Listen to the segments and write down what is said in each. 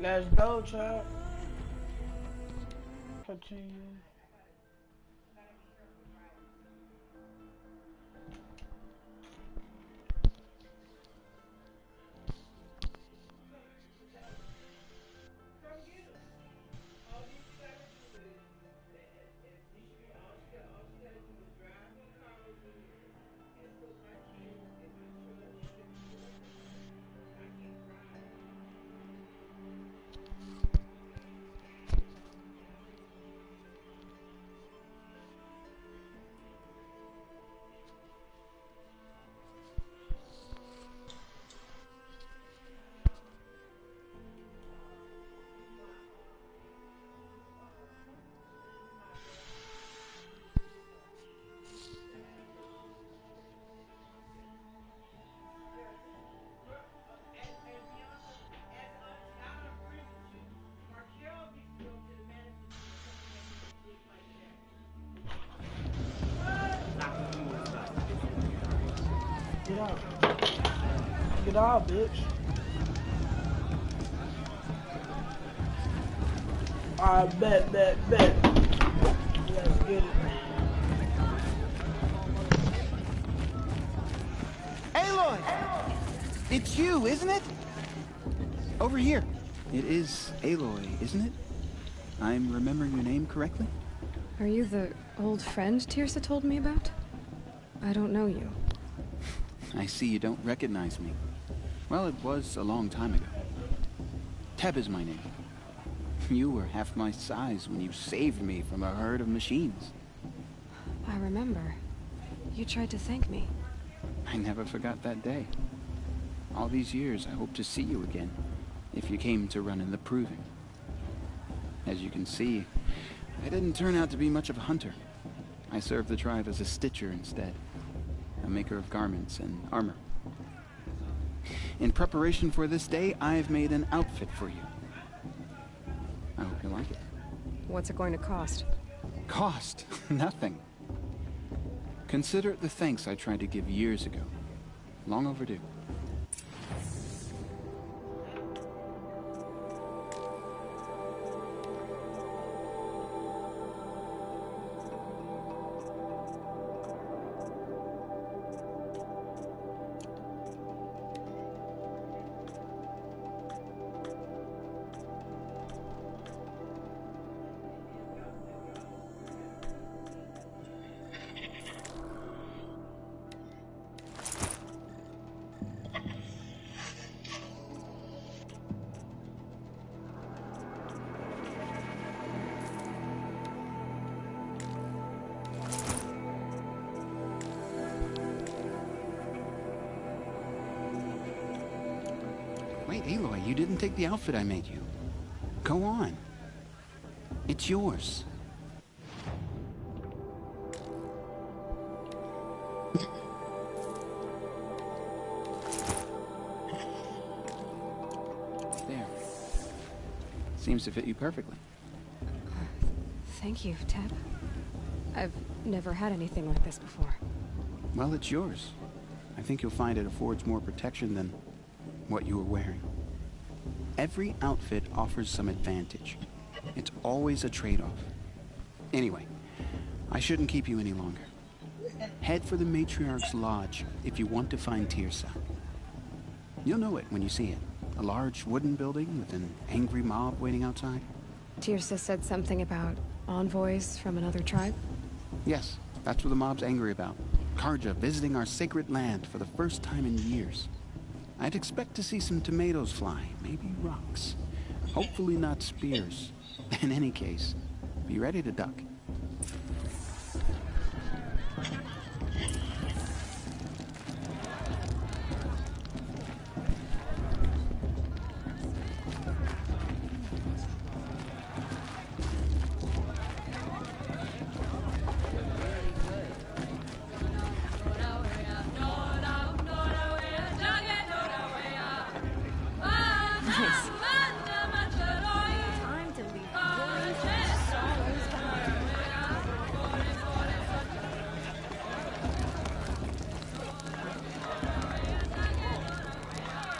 Let's go, Chuck. Continue. Get out. Get out, bitch. Alright, bet. Let's get it. Aloy! It's you, isn't it? Over here. It is Aloy, isn't it? I'm remembering your name correctly? Are you the old friend Tirsa told me about? I don't know you. I see you don't recognize me. Well, it was a long time ago. Teb is my name. You were half my size when you saved me from a herd of machines. I remember. You tried to thank me. I never forgot that day. All these years, I hope to see you again, if you came to run in the proving. As you can see, I didn't turn out to be much of a hunter. I served the tribe as a stitcher instead, a maker of garments and armor. In preparation for this day, I've made an outfit for you. I hope you like it. What's it going to cost? Cost? Nothing. Consider it the thanks I tried to give years ago. Long overdue. Wait, Aloy, you didn't take the outfit I made you. Go on. It's yours. There. Seems to fit you perfectly. Thank you, Teb. I've never had anything like this before. Well, it's yours. I think you'll find it affords more protection than what you were wearing. Every outfit offers some advantage. It's always a trade-off. Anyway, I shouldn't keep you any longer. Head for the Matriarch's Lodge if you want to find Tirsa. You'll know it when you see it. A large wooden building with an angry mob waiting outside. Tirsa said something about envoys from another tribe? Yes, that's what the mob's angry about. Karja visiting our sacred land for the first time in years. I'd expect to see some tomatoes fly, maybe rocks. Hopefully not spears. In any case, be ready to duck.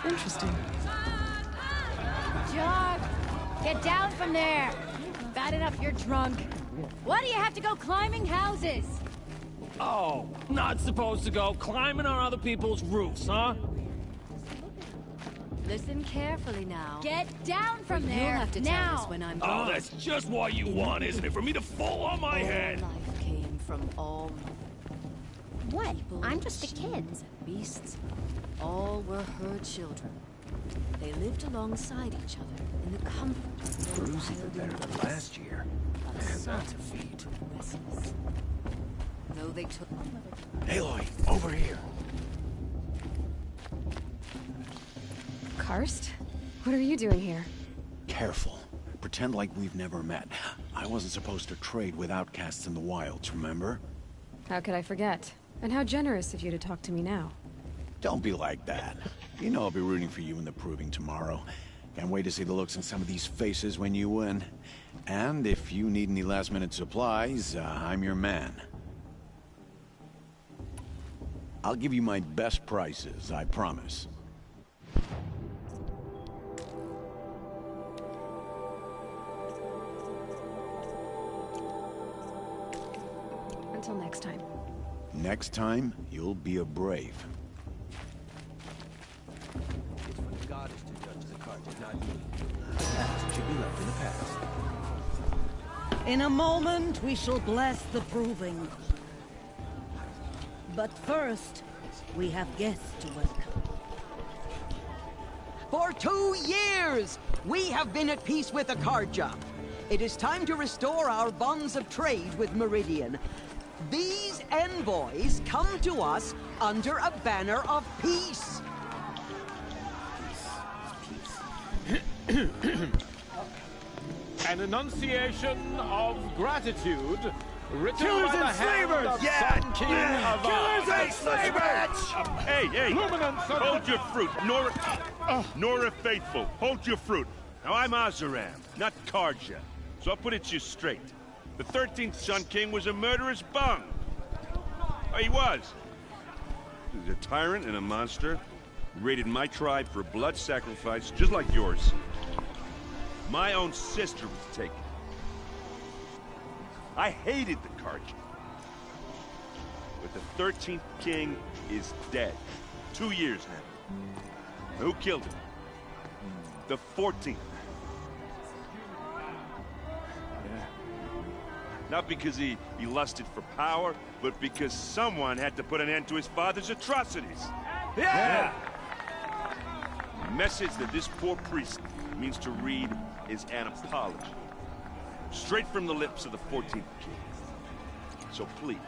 Interesting. Jock! Get down from there! Bad enough you're drunk. Why do you have to go climbing houses? Oh, not supposed to go climbing on other people's roofs, huh? Listen carefully now. Get down But from there you'll have to tell now. us when I'm Oh, gone. that's just what you want, isn't it? For me to fall on my All head. life came from all What? people, I'm just a kid. machines, and beasts. All were her children. They lived alongside each other in the comfort of their Bruce even better than last year. But Man, some that's a feat. were restless. Though they took Aloy, over here. Karst? What are you doing here? Careful. Pretend like we've never met. I wasn't supposed to trade with outcasts in the wilds, remember? How could I forget? And how generous of you to talk to me now. Don't be like that. You know I'll be rooting for you in the proving tomorrow. Can't wait to see the looks on some of these faces when you win. And if you need any last-minute supplies, I'm your man. I'll give you my best prices, I promise. Until next time. Next time, you'll be a brave. It's for the goddess to judge the carpet, not me. The past should be left in the past. In a moment, we shall bless the proving. But first, we have guests to welcome. For 2 years, we have been at peace with Akarja. It is time to restore our bonds of trade with Meridian. These envoys come to us under a banner of peace. An enunciation of gratitude written Killers by the and hand slavers! of Sun King of Killers and slavers! Hey, hey! Luminance of Hold your fruit, Nora Faithful. Hold your fruit. Now I'm Azaram, not Karja, so I'll put it to you straight. The 13th Sun King was a murderous bung. Oh, he was. He was a tyrant and a monster. He raided my tribe for blood sacrifice, just like yours. My own sister was taken. I hated the Karja. But the 13th king is dead. 2 years now. Who killed him? The 14th. Not because he lusted for power, but because someone had to put an end to his father's atrocities. Yeah! The message that this poor priest means to read is an apology. Straight from the lips of the 14th king. So please,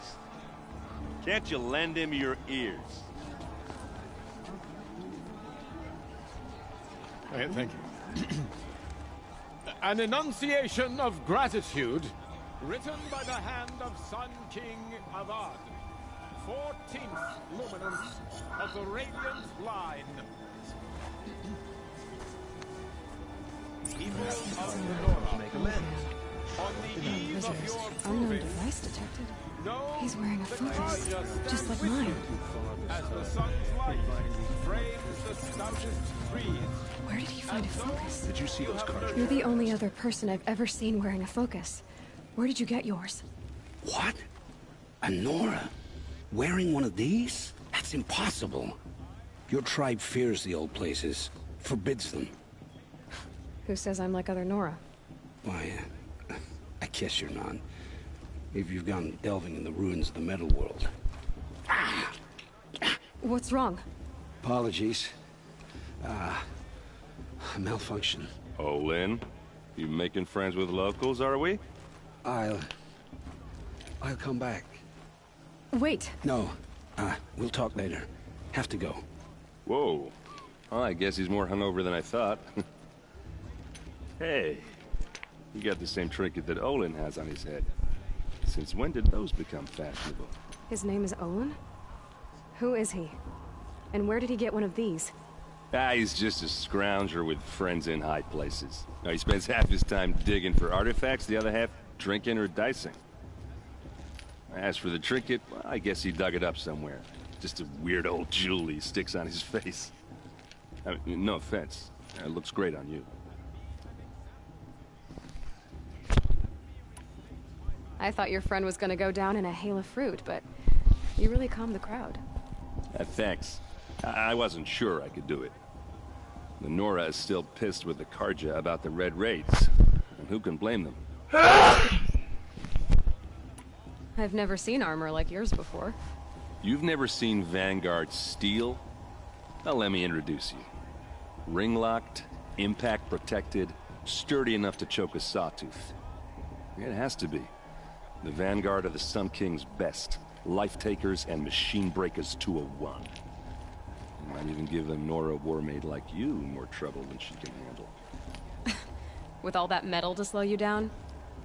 can't you lend him your ears? Thank you. An enunciation of gratitude written by the hand of Sun King Avad, 14th luminance of the Radiant Line. People of the Nora, Make amends. on the eve of Visitors. your Unknown proving, device detected. know He's wearing a that focus, Karja just like stands with mine. you as the sun's light frames the stoutest trees. Where did he find a focus? Did you see those cards? You're the only other person I've ever seen wearing a focus. Where did you get yours? What? A Nora? Wearing one of these? That's impossible. Your tribe fears the old places, forbids them. Who says I'm like other Nora? Why, I guess you're none. If you've gone delving in the ruins of the metal world. What's wrong? Apologies. A malfunction. Oh, Lynn, you making friends with locals, are we? I'll come back. Wait. No, we'll talk later. Have to go. Whoa. Well, I guess he's more hungover than I thought. Hey, you got the same trinket that Olin has on his head. Since when did those become fashionable? His name is Owen? Who is he? And where did he get one of these? He's just a scrounger with friends in high places. Now, he spends half his time digging for artifacts, the other half drinking or dicing. As for the trinket, well, I guess he dug it up somewhere. Just a weird old jewel he sticks on his face. I mean, no offense. It looks great on you. I thought your friend was gonna go down in a hail of fruit, but you really calmed the crowd. Thanks. I wasn't sure I could do it. The Nora is still pissed with the Karja about the Red Raids, and who can blame them? I've never seen armor like yours before. You've never seen Vanguard steel? Well, let me introduce you. Ring-locked, impact-protected, sturdy enough to choke a sawtooth. It has to be. The Vanguard are the Sun King's best. Life-takers and machine breakers 201. You might even give a Nora warmaid like you more trouble than she can handle. With all that metal to slow you down?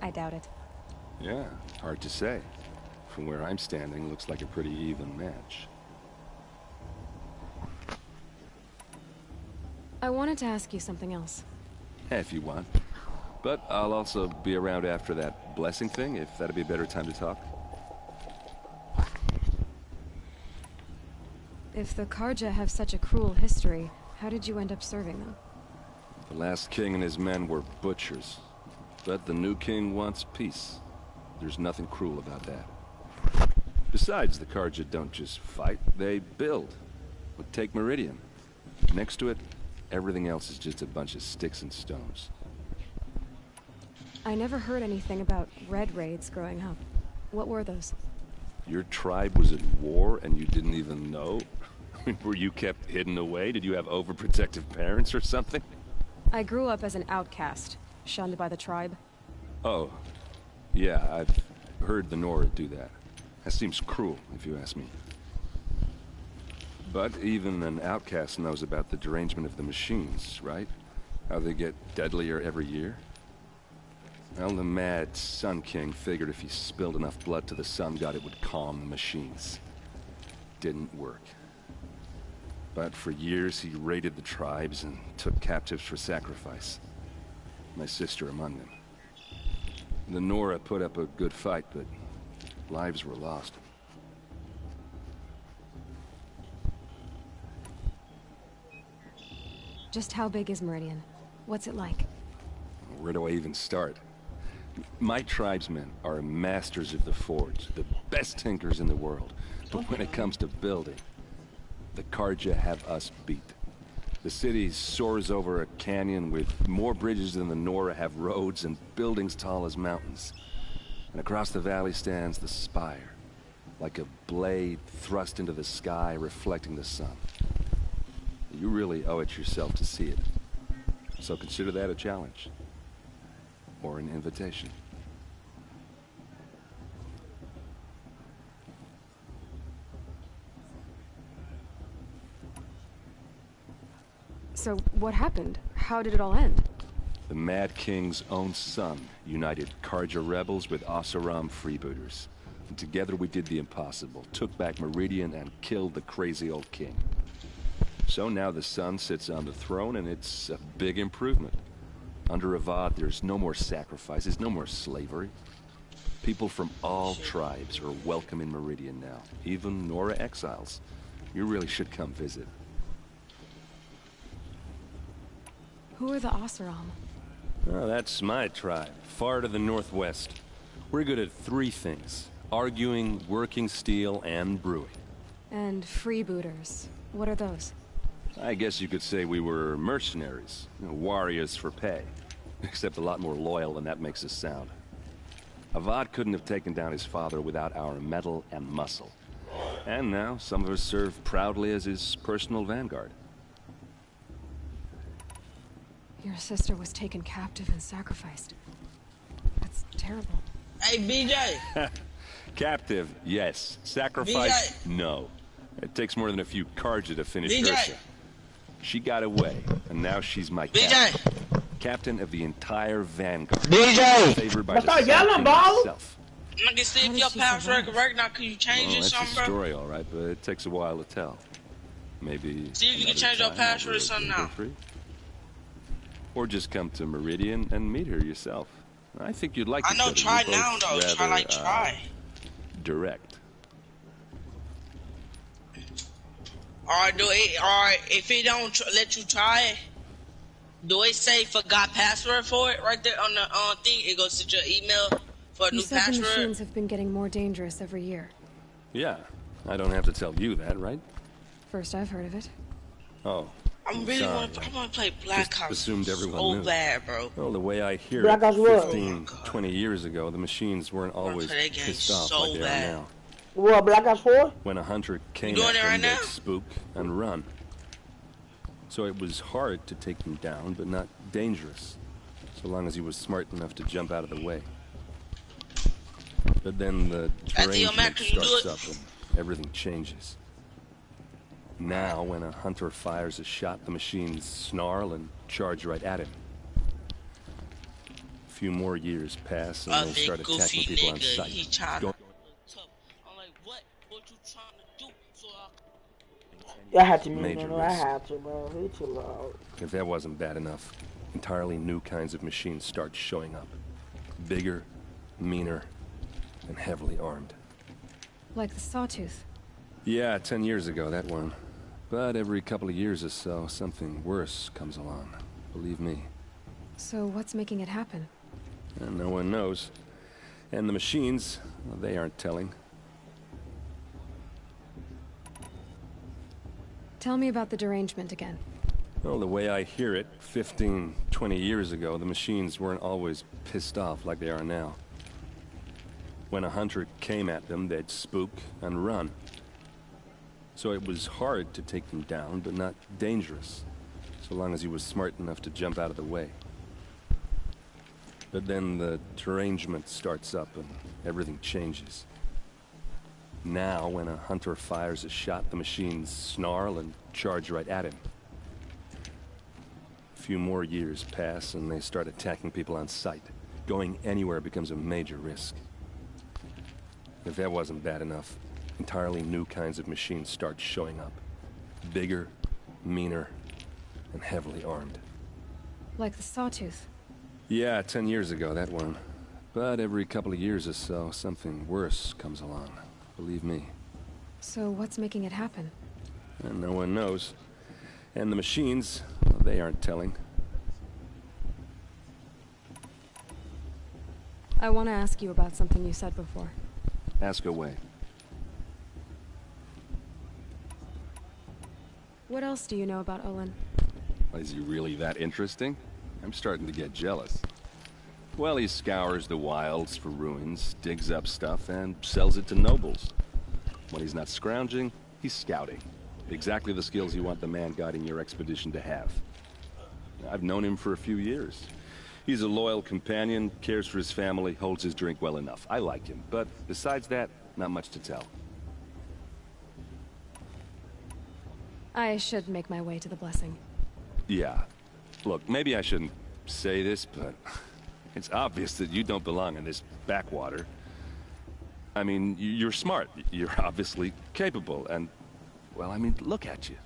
I doubt it. Yeah, hard to say. From where I'm standing, looks like a pretty even match. I wanted to ask you something else. If you want. But I'll also be around after that blessing thing, if that'd be a better time to talk. If the Karja have such a cruel history, how did you end up serving them? The last king and his men were butchers. But the new king wants peace. There's nothing cruel about that. Besides, the Karja don't just fight, they build. But take Meridian. Next to it, everything else is just a bunch of sticks and stones. I never heard anything about Red Raids growing up. What were those? Your tribe was at war and you didn't even know? Were you kept hidden away? Did you have overprotective parents or something? I grew up as an outcast, shunned by the tribe. Oh, yeah, I've heard the Nora do that. That seems cruel, if you ask me. But even an outcast knows about the derangement of the machines, right? How they get deadlier every year? Well, the mad Sun King figured if he spilled enough blood to the Sun God, it would calm the machines. Didn't work. But for years, he raided the tribes and took captives for sacrifice. My sister among them. The Nora put up a good fight, but lives were lost. Just how big is Meridian? What's it like? Where do I even start? My tribesmen are masters of the forge, the best tinkers in the world. But when it comes to building, the Karja have us beat. The city soars over a canyon with more bridges than the Nora have roads and buildings tall as mountains. And across the valley stands the spire, like a blade thrust into the sky reflecting the sun. You really owe it yourself to see it. So consider that a challenge. Or an invitation. So, what happened? How did it all end? The Mad King's own son united Karja rebels with Oseram freebooters. And together we did the impossible, took back Meridian and killed the crazy old king. So now the son sits on the throne and it's a big improvement. Under Avad, there's no more sacrifices, no more slavery. People from all tribes are welcome in Meridian now, even Nora exiles. You really should come visit. Who are the Oseram? Oh, that's my tribe, far to the northwest. We're good at three things: arguing, working steel, and brewing. And freebooters. What are those? I guess you could say we were mercenaries, warriors for pay. Except a lot more loyal than that makes us sound. Avad couldn't have taken down his father without our metal and muscle. And now, some of us serve proudly as his personal vanguard. Your sister was taken captive and sacrificed. That's terrible. Hey, BJ! Captive, yes. Sacrifice, BJ. no. It takes more than a few Karja to finish BJ. Ursa. She got away, and now she's my BJ. captain of the entire Vanguard. BJ. Favored by What's the that Sun yelling, King ball? himself. I can see if your password correct now. Can you change it That's something, a bro? story, all right, but it takes a while to tell. Maybe. See if you can change your password or something now. Or just come to Meridian and meet her yourself. I think you'd like I each know, other. try You're now, both though. rather, Try, like, try. Direct. Alright, if it don't let you try it, do it say forgot password for it right there on the thing? It goes to your email for a You new said the password? machines have been getting more dangerous every year. Yeah, I don't have to tell you that, right? First I've heard of it. Oh, I really sorry. want to play Black Just Ops assumed everyone so knew. bad, bro. Well, the way I hear Black it, Ops what? 15, 20 years ago, the machines weren't always play that game pissed off so like they bad. are now. What, Black Ops 4? When a hunter came doing at it them, right they'd now? spook and run. So it was hard to take them down, but not dangerous, so long as he was smart enough to jump out of the way. But then the derangement starts up and everything changes. Now, when a hunter fires a shot, the machines snarl and charge right at him. A few more years pass and they start attacking people on sight. He trying to look tough. I'm like, what you trying to do? So I had to mute Major him. I risk. had to, bro. He too loud. If that wasn't bad enough, entirely new kinds of machines start showing up. Bigger, meaner, and heavily armed. Like the Sawtooth. Yeah, 10 years ago, that one. But every couple of years or so, something worse comes along. Believe me. So what's making it happen? And no one knows. And the machines, well, they aren't telling. Tell me about the derangement again. Well, the way I hear it, 15, 20 years ago, the machines weren't always pissed off like they are now. When a hunter came at them, they'd spook and run. So it was hard to take them down, but not dangerous, so long as he was smart enough to jump out of the way. But then the derangement starts up and everything changes. Now, when a hunter fires a shot, the machines snarl and charge right at him. A few more years pass and they start attacking people on sight. Going anywhere becomes a major risk. If that wasn't bad enough, entirely new kinds of machines start showing up. Bigger, meaner, and heavily armed. Like the Sawtooth. Yeah, 10 years ago, that one. But every couple of years or so, something worse comes along. Believe me. So what's making it happen? And no one knows. And the machines, well, they aren't telling. I want to ask you about something you said before. Ask away. What else do you know about Olin? Is he really that interesting? I'm starting to get jealous. Well, he scours the wilds for ruins, digs up stuff, and sells it to nobles. When he's not scrounging, he's scouting. Exactly the skills you want the man guiding your expedition to have. I've known him for a few years. He's a loyal companion, cares for his family, holds his drink well enough. I like him, but besides that, not much to tell. I should make my way to the blessing. Yeah. Look, maybe I shouldn't say this, but it's obvious that you don't belong in this backwater. I mean, you're smart. You're obviously capable, and, well, I mean, look at you.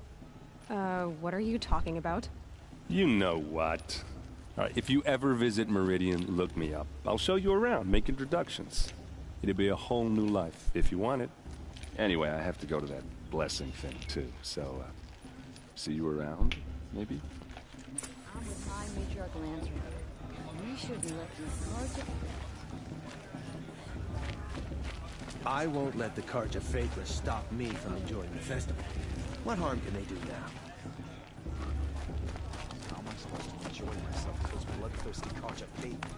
What are you talking about? You know what. All right, if you ever visit Meridian, look me up. I'll show you around, make introductions. It'll be a whole new life, if you want it. Anyway, I have to go to that blessing thing, too, so, see you around, maybe? I'm with High Matriarch Lantern. We should be looking hard to... I won't let the Carja Faithless stop me from enjoying the festival. What harm can they do now? How am I supposed to enjoy myself with those bloodthirsty Carja Faithless?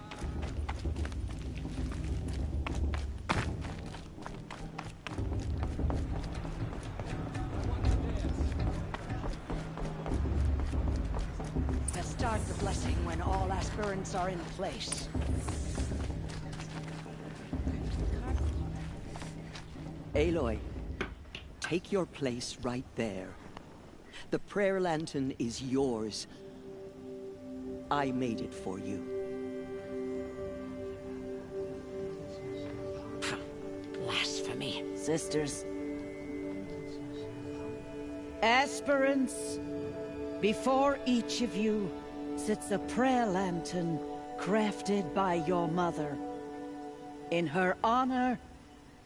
To start the blessing when all aspirants are in place. Aloy, take your place right there. The prayer lantern is yours. I made it for you. Blasphemy. Sisters. Aspirants, before each of you sits a prayer lantern crafted by your mother. In her honor,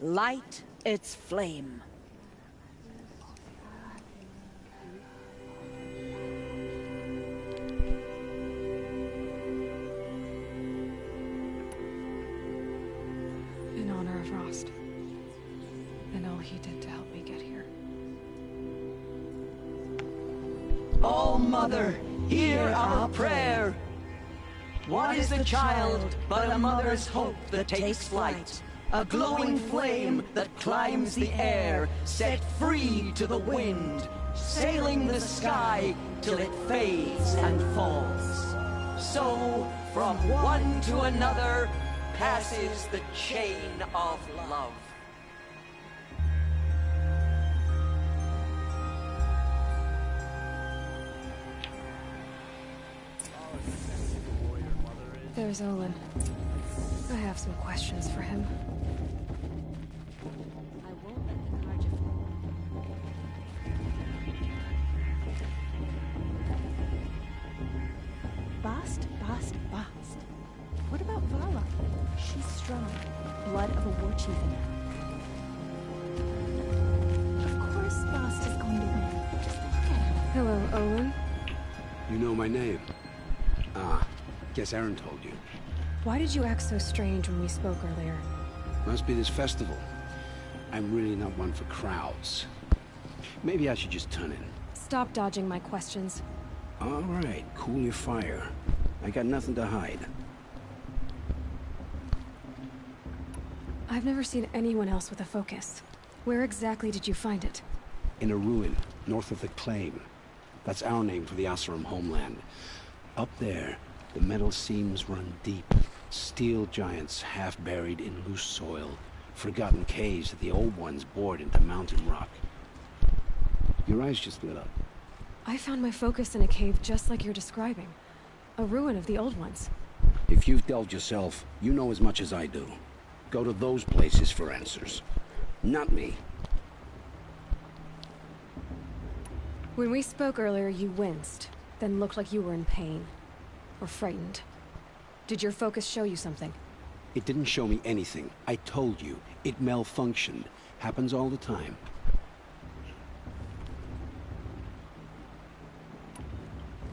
light its flame. lost. And all he did to help me get here. Oh, Mother, hear our prayer. What is the child but a mother's hope that takes flight? A glowing flame that climbs the air, set free to the wind, sailing the sky till it fades and falls. So, from one to another, passes the chain of love. There's Olin. I have some questions for him. I won't let the Carja fall. Bast. What about Vala? She's strong. Blood of a war chief in her. Of course Bast is going to win. Just look at him. Hello, Olin. You know my name? Ah, guess Aaron told you. Why did you act so strange when we spoke earlier? Must be this festival. I'm really not one for crowds. Maybe I should just turn in. Stop dodging my questions. All right, cool your fire. I got nothing to hide. I've never seen anyone else with a focus. Where exactly did you find it? In a ruin, north of the Claim. That's our name for the Oseram homeland. Up there, the metal seams run deep. Steel giants half buried in loose soil. Forgotten caves that the old ones bored into mountain rock. Your eyes just lit up. I found my focus in a cave just like you're describing. A ruin of the old ones. If you've delved yourself, you know as much as I do. Go to those places for answers. Not me. When we spoke earlier, you winced, then looked like you were in pain. Or frightened. Did your focus show you something? It didn't show me anything. I told you. It malfunctioned. Happens all the time.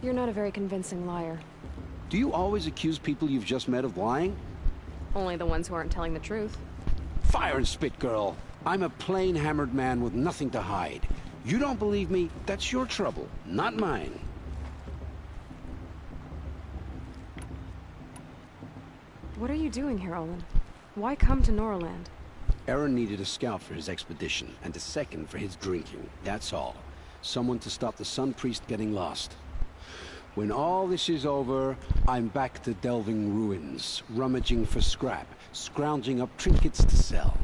You're not a very convincing liar. Do you always accuse people you've just met of lying? Only the ones who aren't telling the truth. Fire and spit, girl. I'm a plain hammered man with nothing to hide. You don't believe me? That's your trouble, not mine. What are you doing here, Olin? Why come to Norland? Aaron needed a scout for his expedition, and a second for his drinking. That's all. Someone to stop the Sun Priest getting lost. When all this is over, I'm back to delving ruins, rummaging for scrap, scrounging up trinkets to sell.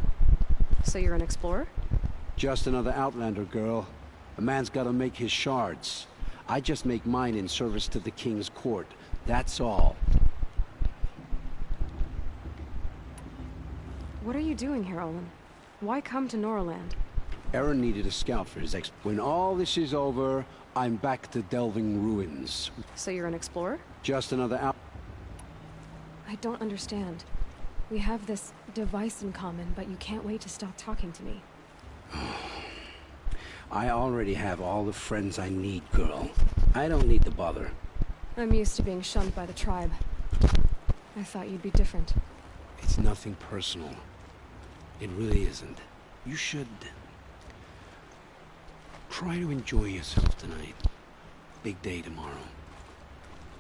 So you're an explorer? Just another Outlander, girl. A man's gotta make his shards. I just make mine in service to the King's court. That's all. What are you doing here, Olin? Why come to Norland? Aaron needed a scout for his When all this is over, I'm back to delving ruins. So you're an explorer? Just another I don't understand. We have this device in common, but you can't wait to stop talking to me. I already have all the friends I need, girl. I don't need to bother. I'm used to being shunned by the tribe. I thought you'd be different. It's nothing personal. It really isn't. You should try to enjoy yourself tonight. Big day tomorrow.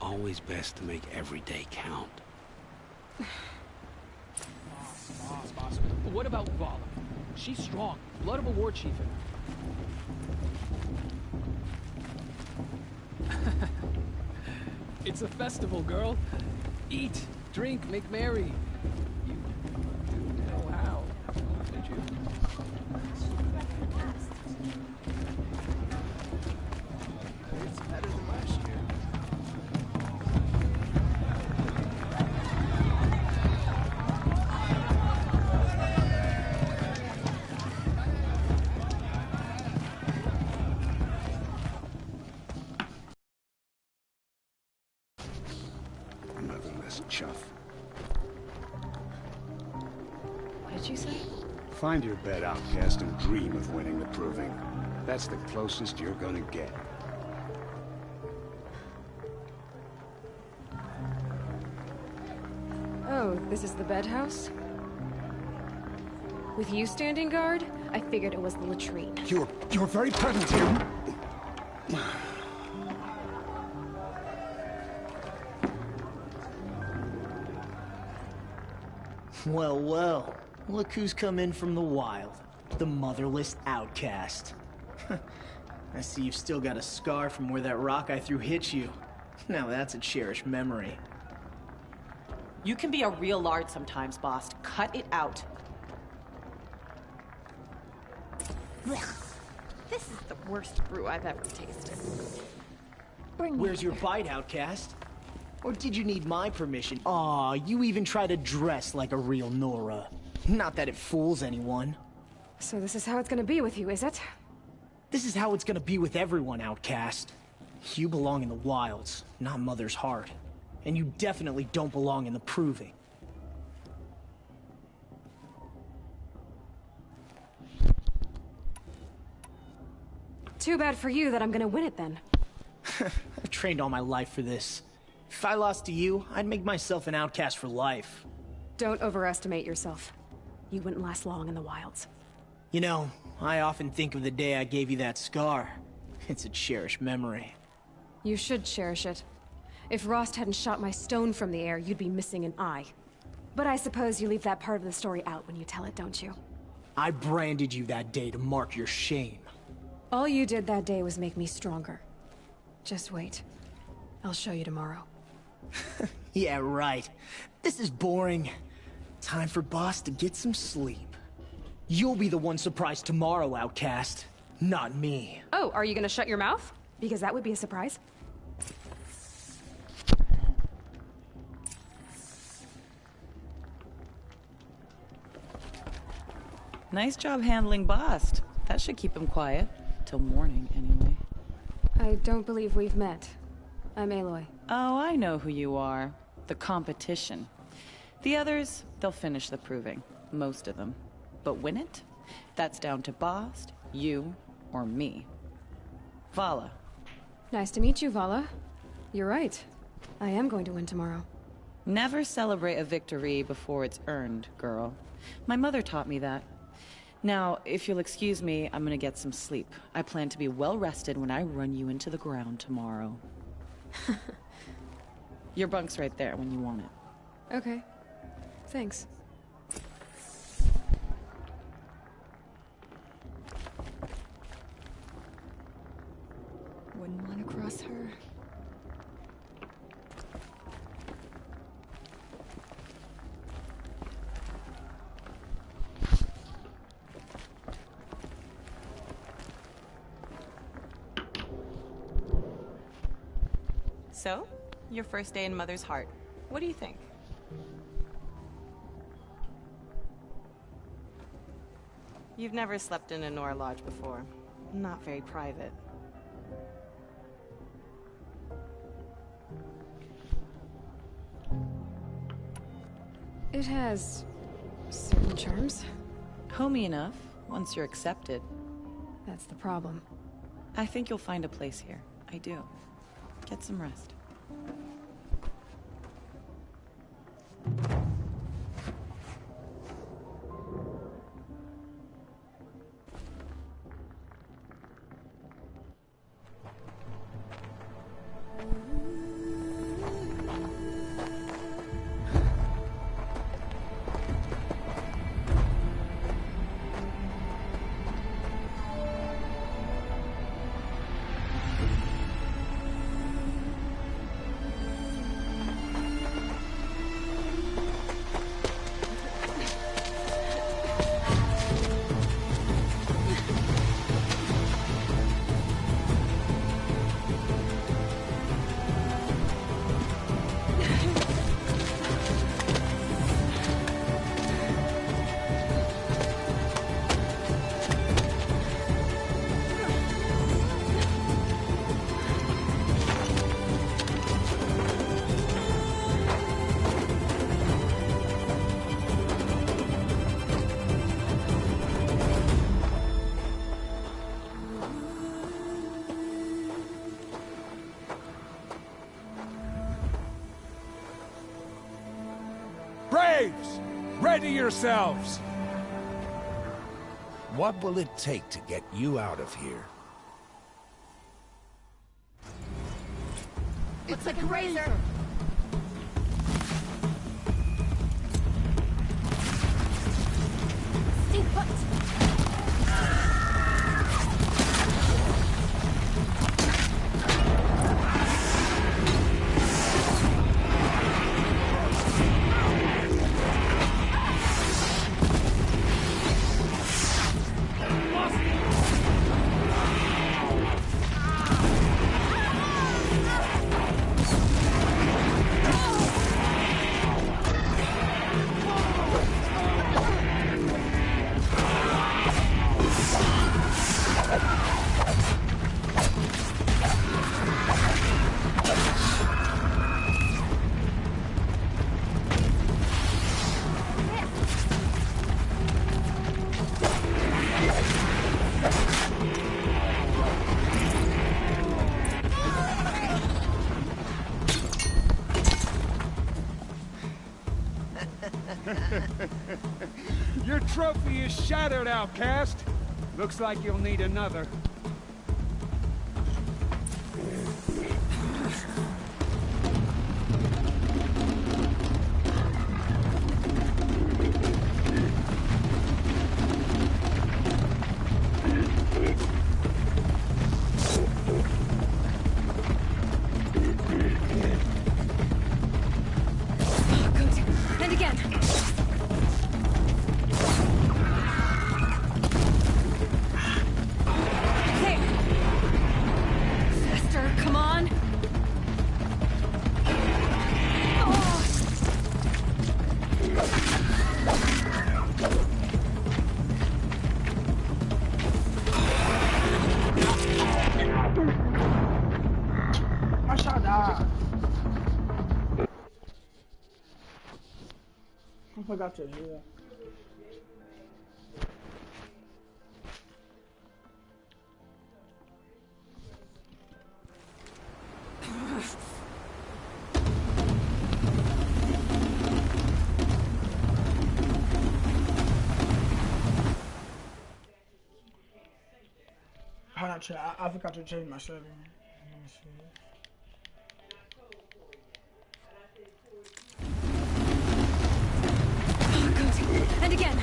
Always best to make every day count. Boss. What about Vala? She's strong. Blood of a war chief in her. It's a festival, girl. Eat, drink, make merry. You do know how, did you? It's better than last year. Motherless chuff. What did you say? Find your bed, outcast, and dream of winning the proving. That's the closest you're gonna get. Oh, this is the bed house? With you standing guard, I figured it was the latrine. You're very present here. Well, well. Look who's come in from the wild. The motherless outcast. I see you've still got a scar from where that rock I threw hit you. Now that's a cherished memory. You can be a real lard sometimes, boss. Cut it out. This is the worst brew I've ever tasted. Where's your bite, outcast? Or did you need my permission? Aw, you even try to dress like a real Nora. Not that it fools anyone. So this is how it's gonna be with you, is it? This is how it's gonna be with everyone, outcast. You belong in the wilds, not Mother's heart. And you definitely don't belong in the proving. Too bad for you that I'm gonna win it then. I've trained all my life for this. If I lost to you, I'd make myself an outcast for life. Don't overestimate yourself. You wouldn't last long in the wilds. You know, I often think of the day I gave you that scar. It's a cherished memory. You should cherish it. If Rost hadn't shot my stone from the air, you'd be missing an eye. But I suppose you leave that part of the story out when you tell it, don't you? I branded you that day to mark your shame. All you did that day was make me stronger. Just wait. I'll show you tomorrow. Yeah, right. This is boring. Time for Boss to get some sleep. You'll be the one surprised tomorrow, outcast. Not me. Oh, are you gonna shut your mouth? Because that would be a surprise. Nice job handling Bast. That should keep him quiet. Till morning, anyway. I don't believe we've met. I'm Aloy. Oh, I know who you are. The competition. The others, they'll finish the proving. Most of them. But win it? That's down to Bast, you, or me. Vala. Nice to meet you, Vala. You're right. I am going to win tomorrow. Never celebrate a victory before it's earned, girl. My mother taught me that. Now, if you'll excuse me, I'm gonna get some sleep. I plan to be well rested when I run you into the ground tomorrow. Your bunk's right there when you want it. Okay. Thanks. Wouldn't want to cross her. So, your first day in Mother's heart. What do you think? You've never slept in a Nora lodge before. Not very private. It has certain charms. Homey enough, once you're accepted. That's the problem. I think you'll find a place here. I do. Get some rest. Braves! Ready yourselves! What will it take to get you out of here? Looks like a razor. Stay put. Your trophy is shattered, outcast. Looks like you'll need another. And again. There. Faster, come on. Oh. I shot that. I forgot to do that. I forgot to change my setting. Let me see. And again.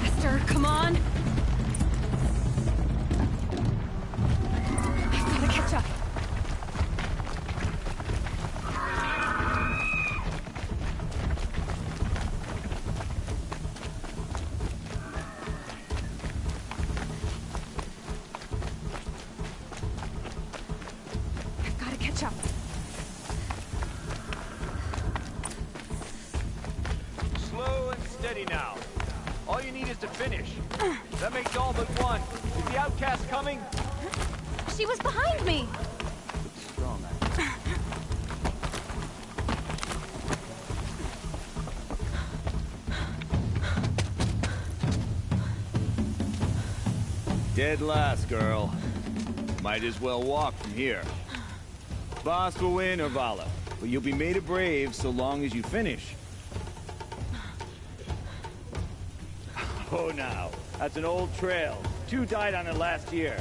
Faster, come on. I've got to catch up. Gotta catch up. Slow and steady now. All you need is to finish. That makes all but one. Is the outcast coming? She was behind me. Strong. Dead last, girl. Might as well walk from here. Boss will win or Vala, but you'll be made a brave so long as you finish. Oh, now. That's an old trail. 2 died on it last year.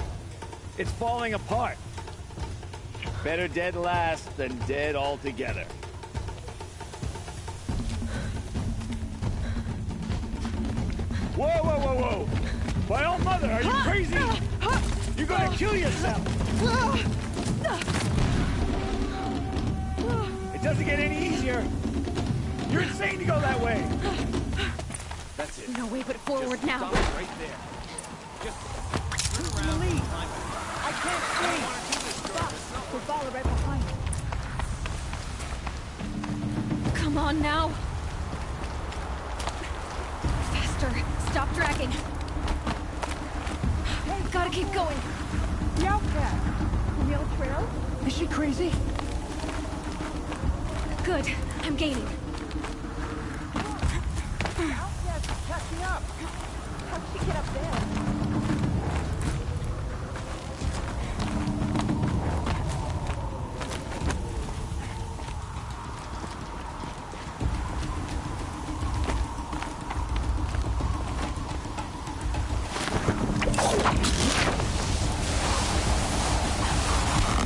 It's falling apart. Better dead last than dead altogether. Whoa, whoa, whoa, whoa! My own mother, are you crazy? You're gonna kill yourself! It doesn't get any easier! You're insane to go that way! That's it. No way but forward Just now. stop it right there. Just turn around. I can't see! Stop! We're Vala right behind. Come on now. Faster. Stop dragging. Gotta keep going. The outcast. The old trail? Is she crazy? Good. I'm gaining. Outcast is catching up. How'd she get up there?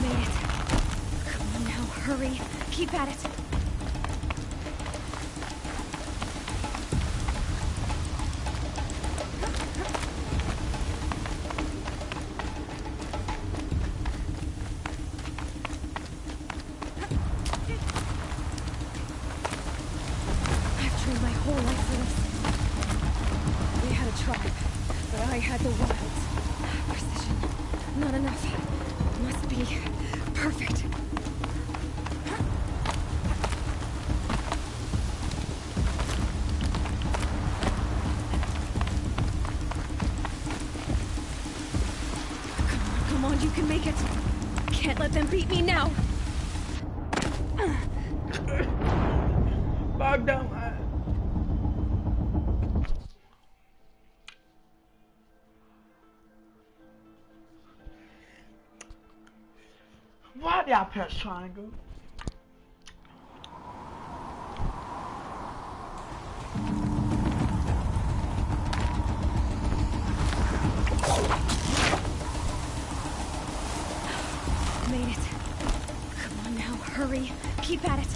Made it. Come on now, hurry. Keep at it. I've trained my whole life for this. We had a tribe, but I had the wilds. Precision. Not enough. Must be perfect. Come on, you can make it. Can't let them beat me now. Bog down. Why y'all press triangle? Made it. Come on now, hurry. Keep at it.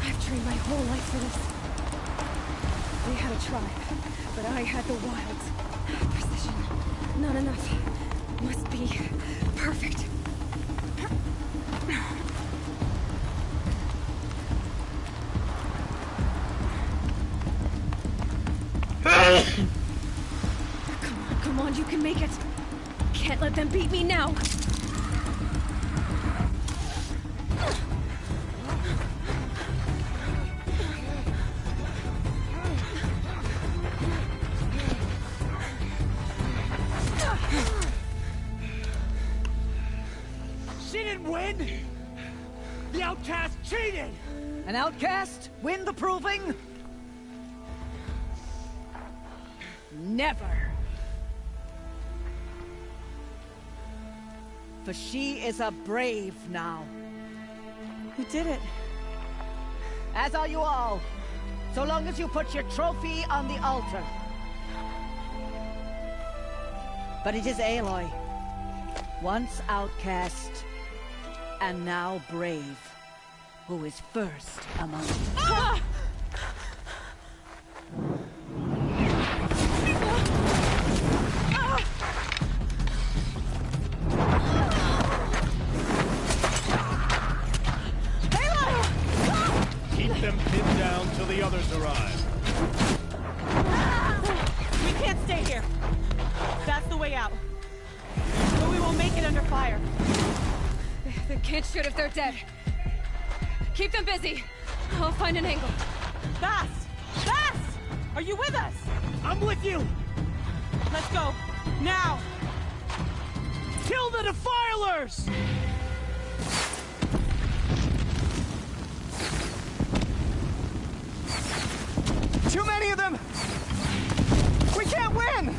I've trained my whole life for this. We had a tribe, but I had the wilds. Precision. Not enough. Must be perfect. Come on, you can make it. Can't let them beat me now. She didn't win! The outcast cheated! An outcast win the proving? Never! For she is a brave now. You did it. As are you all. So long as you put your trophy on the altar. But it is Aloy. Once outcast, and now brave, who is first among you. Ah! Keep them pinned down till the others arrive. We can't stay here. That's the way out. But we won't make it under fire. They can't shoot if they're dead. Keep them busy. I'll find an angle. Fast! Fast! Are you with us? I'm with you! Let's go. Now! Kill the defilers! Too many of them! We can't win!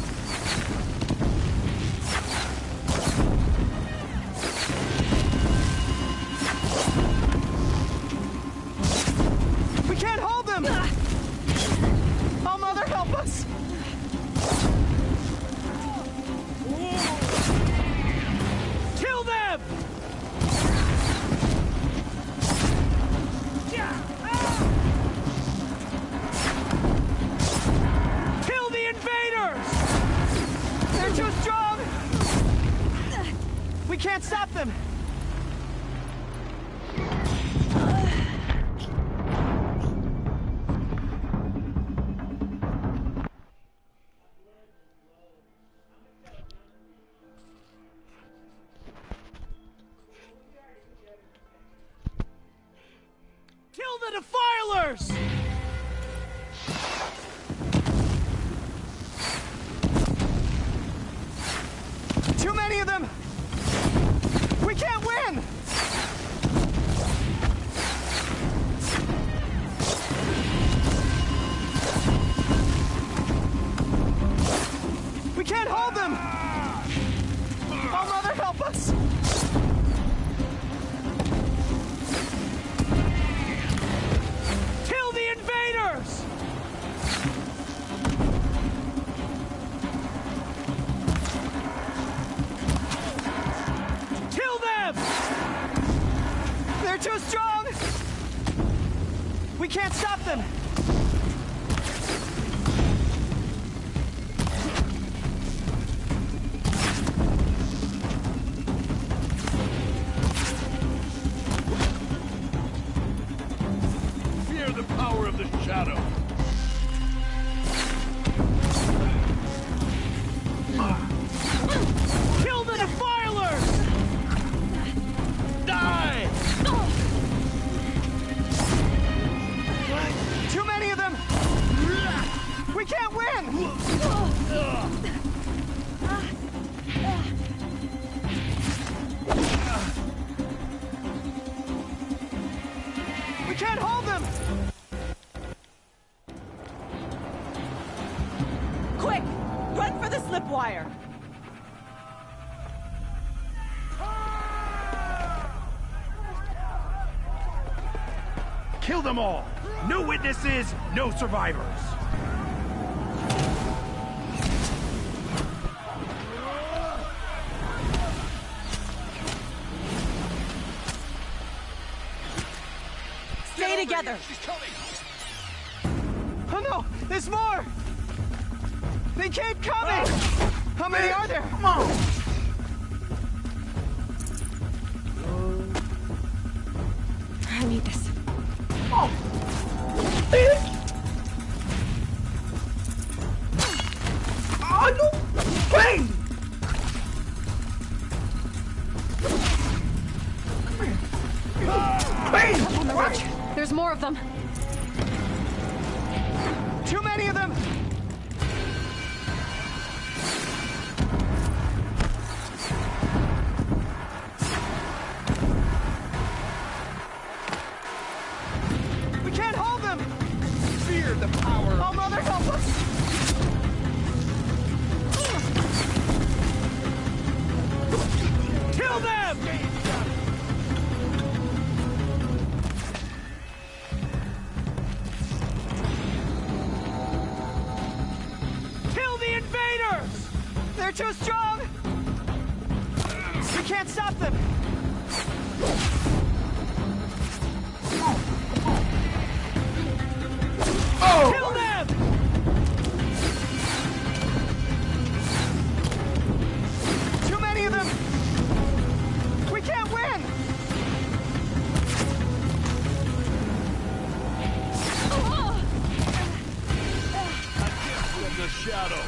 We can't hold them! Oh, Mother, help us! Kill them! Kill the invaders! They're too strong! We can't stop them! Kill the defilers! They're too strong! We can't stop them! Fear the power of the shadow. Kill the defilers! Die! Too many of them! We can't win! We can't hold them! Quick! Run for the slip wire! Kill them all! No witnesses, no survivors! Stay together! She's coming! Oh no! There's more! They keep coming! How many are there? Come on! I need this. Oh no! Plane! On the ridge. There's more of them. Too many of them! We can't hold them! Fear the power! Oh, Mother, help us! Kill them! Kill the invaders! They're too strong! We can't stop them! Oh! Kill them! Too many of them! We can't win! From the shadow.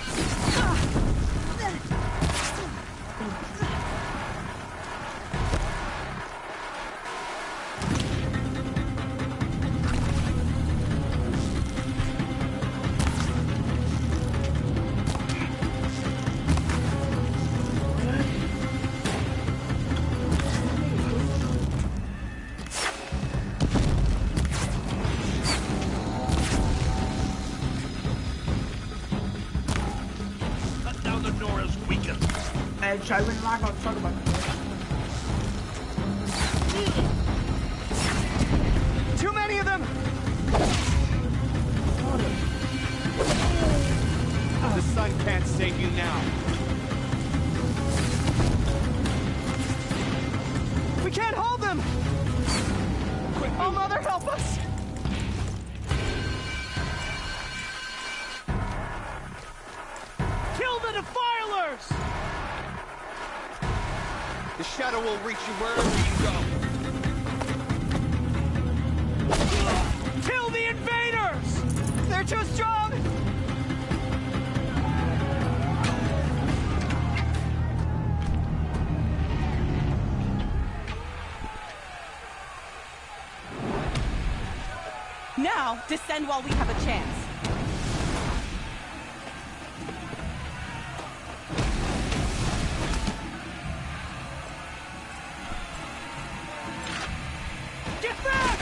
Cut down the Nora's weakened. Hey, Trey, we're not gonna talk about this. Too many of them! The sun can't save you now. We can't hold them! Oh, Mother, help us! Kill the defilers! The shadow will reach you wherever you go. Kill the invaders! They're too strong! Now, descend while we have a chance. Get back!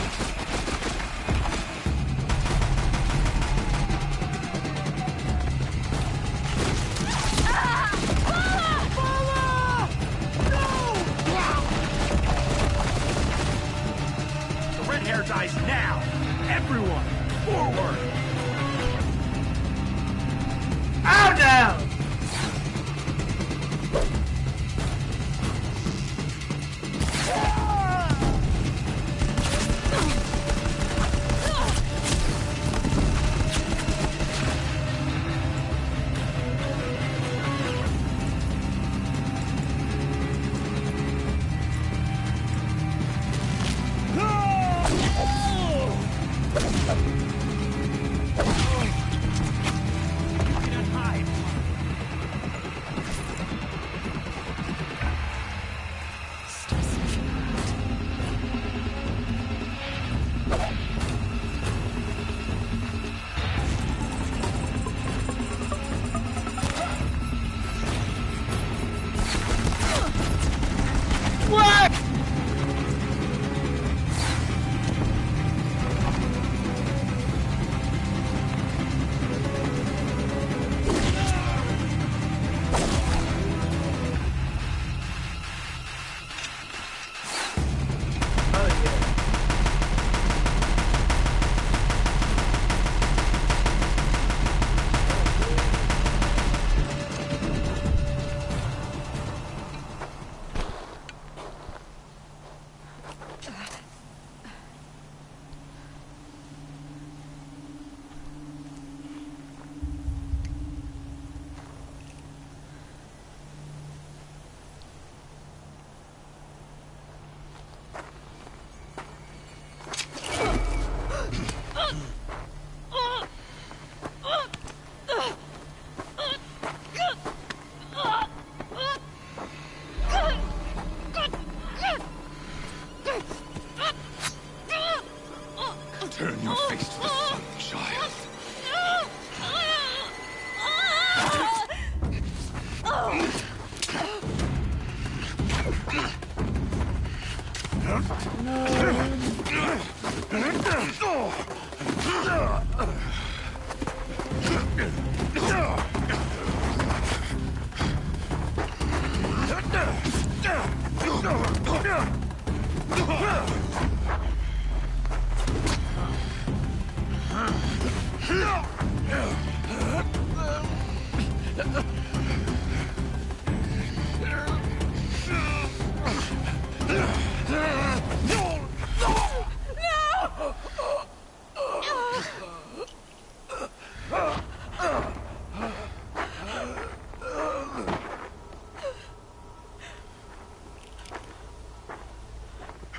The red hair dies now! Everyone, forward! Out now!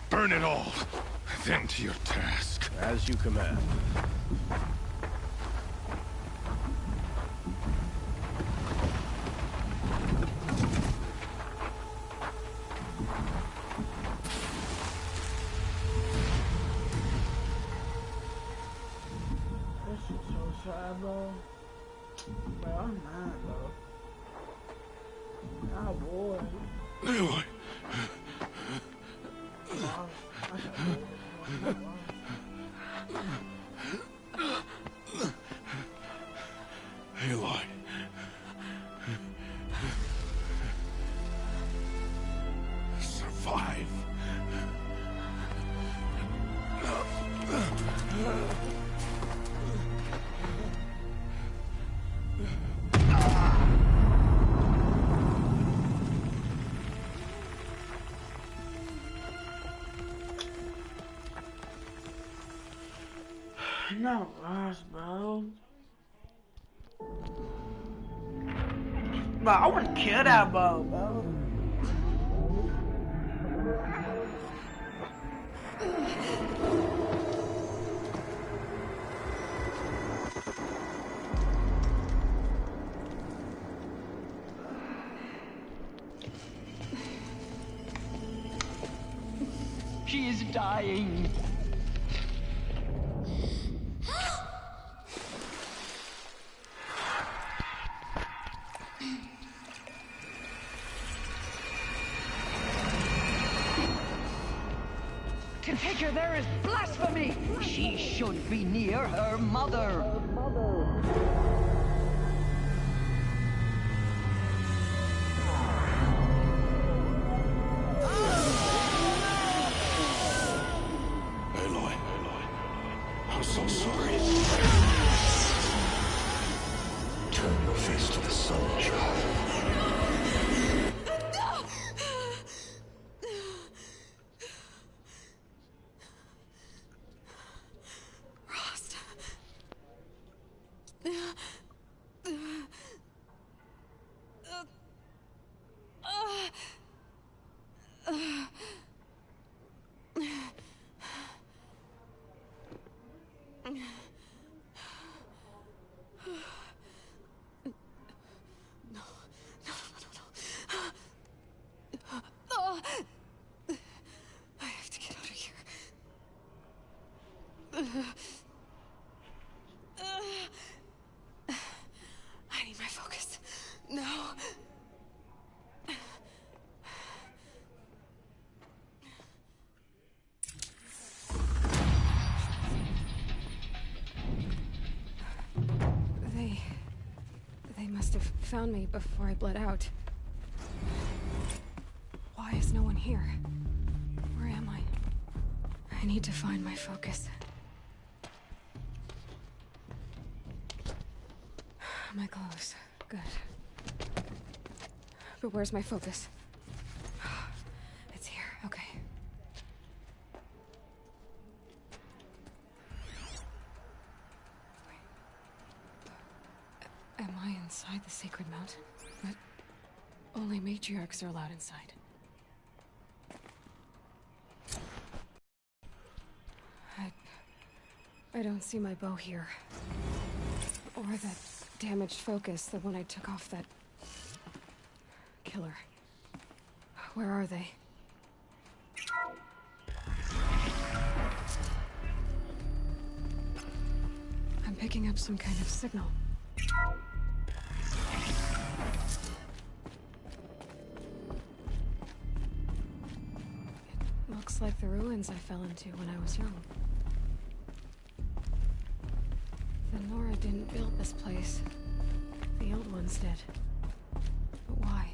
Burn it all, then to your task. As you command. This is so sad, bro. Bro, I'm mad, bro. Ah, boy. Aloy. Aloy. Survive. No lost, bro. Bro, I wanna kill that bro. She is dying. To take her there is blasphemy! She should be near her mother. Aloy. I'm so sorry. Turn your face to the sun, child. I have to get out of here. I need my focus. No. They must have found me before I bled out. Why is no one here? Where am I? I need to find my focus. My clothes. Good. But where's my focus? It's here. Okay. Wait. Am I inside the sacred mountain? But only matriarchs are allowed inside. I don't see my bow here. Or that damaged focus, the one I took off that killer. Where are they? I'm picking up some kind of signal. It Looks like the ruins I fell into when I was young. The Nora didn't build this place. The old ones did. But why?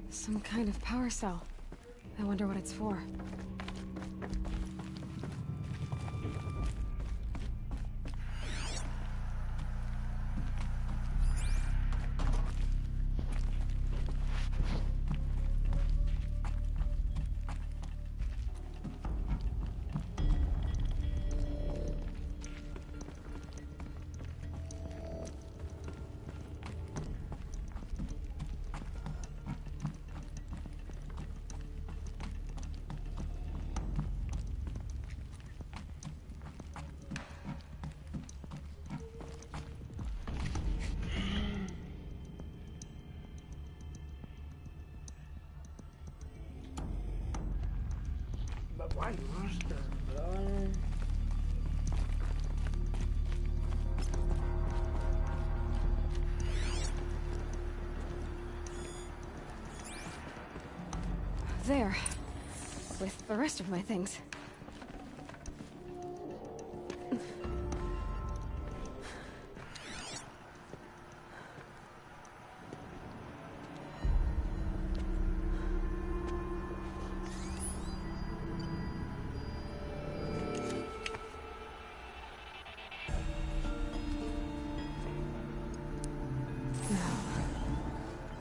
Some kind of power cell. I wonder what it's for. Why monster, bro? There. With the rest of my things.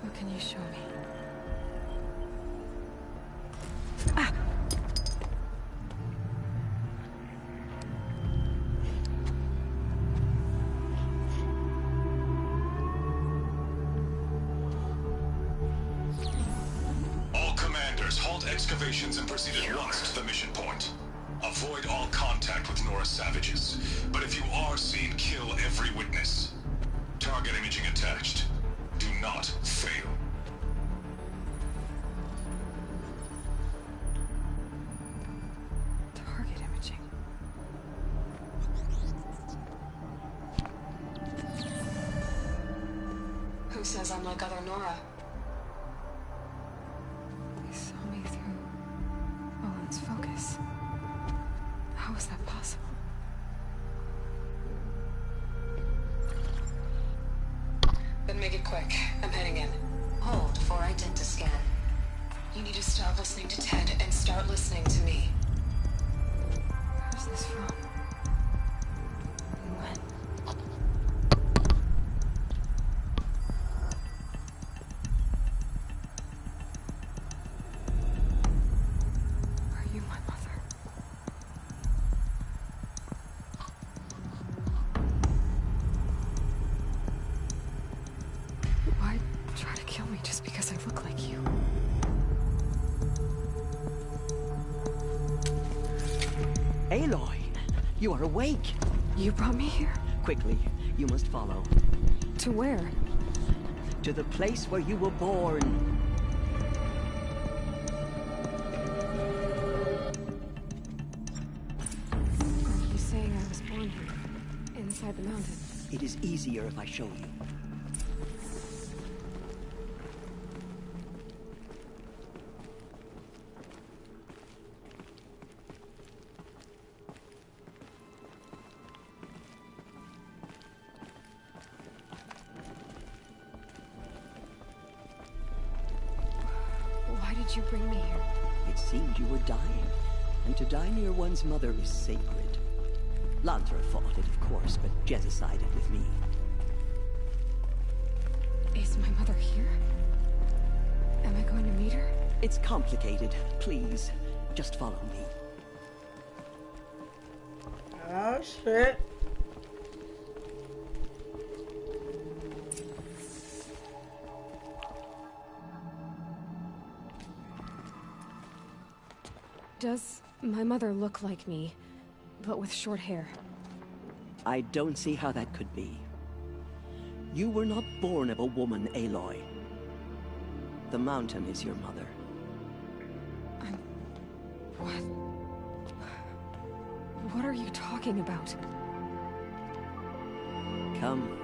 What can you show me? All commanders, halt excavations and proceed at once to the mission point. Avoid all contact with Nora savages. But if you are seen, kill every witness. Target imaging attached. Do not fail. Target imaging. Who says I'm like other Nora? They saw me through Owen's focus. How is that possible? Then make it quick. I'm heading in. Hold for identiscan. You need to stop listening to Ted and start listening to me. Where's this from? And when? Are you my mother? Why try to kill me just because I look like you? Aloy, you are awake. You brought me here? Quickly, you must follow. To where? To the place where you were born. Are you saying I was born here? Inside the mountain? It is easier if I show you. Why did you bring me here? It seemed you were dying, and to die near one's mother is sacred. Lantra fought it, of course, but Jezza sided with me. Is my mother here? Am I going to meet her? It's complicated. Please, just follow me. Oh, shit. Does my mother look like me, but with short hair? I don't see how that could be. You were not born of a woman, Aloy. The mountain is your mother. What? What are you talking about? Come.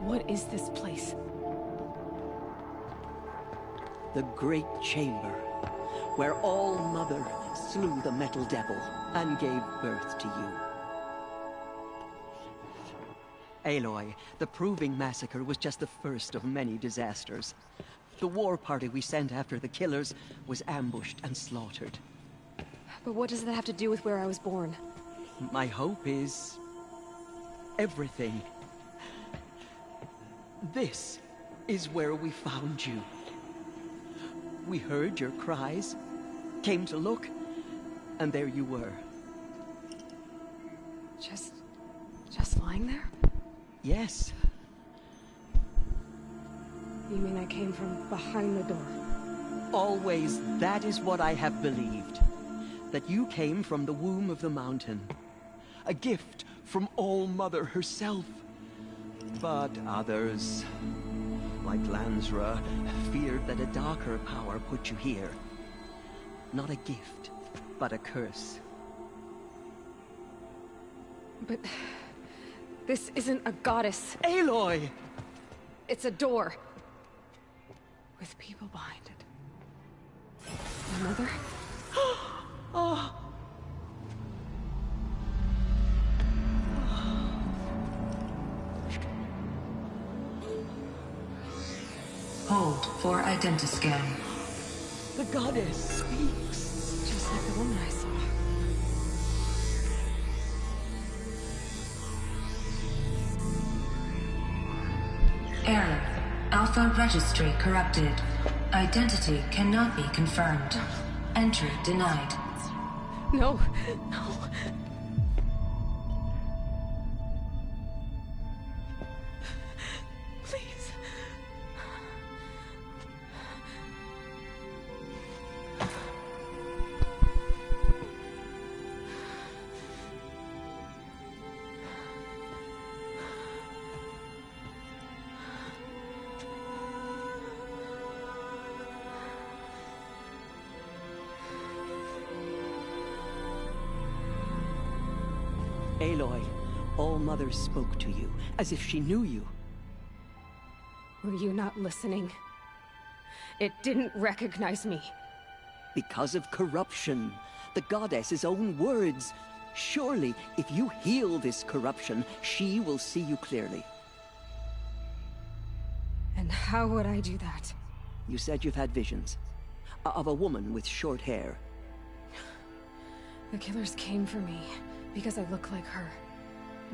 What is this place? The Great Chamber, where All-Mother slew the Metal Devil and gave birth to you. Aloy, the Proving Massacre was just the first of many disasters. The war party we sent after the killers was ambushed and slaughtered. But what does that have to do with where I was born? My hope is... everything. This is where we found you. We heard your cries, came to look, and there you were. Just lying there? Yes. You mean I came from behind the door? Always that is what I have believed. That you came from the womb of the mountain. A gift from All-Mother herself. But others, like Lansra, feared that a darker power put you here. Not a gift, but a curse. But... this isn't a goddess. Aloy! It's a door. With people behind it. My mother? Oh. Hold for identiscan. The goddess speaks. Just like the woman I saw. Error. Alpha registry corrupted. Identity cannot be confirmed. Entry denied. No, no. Please. Aloy, All-Mother spoke to you, as if she knew you. Were you not listening? It didn't recognize me. Because of corruption. The goddess's own words. Surely, if you heal this corruption, she will see you clearly. And how would I do that? You said you've had visions. Of a woman with short hair. The killers came for me. Because I look like her.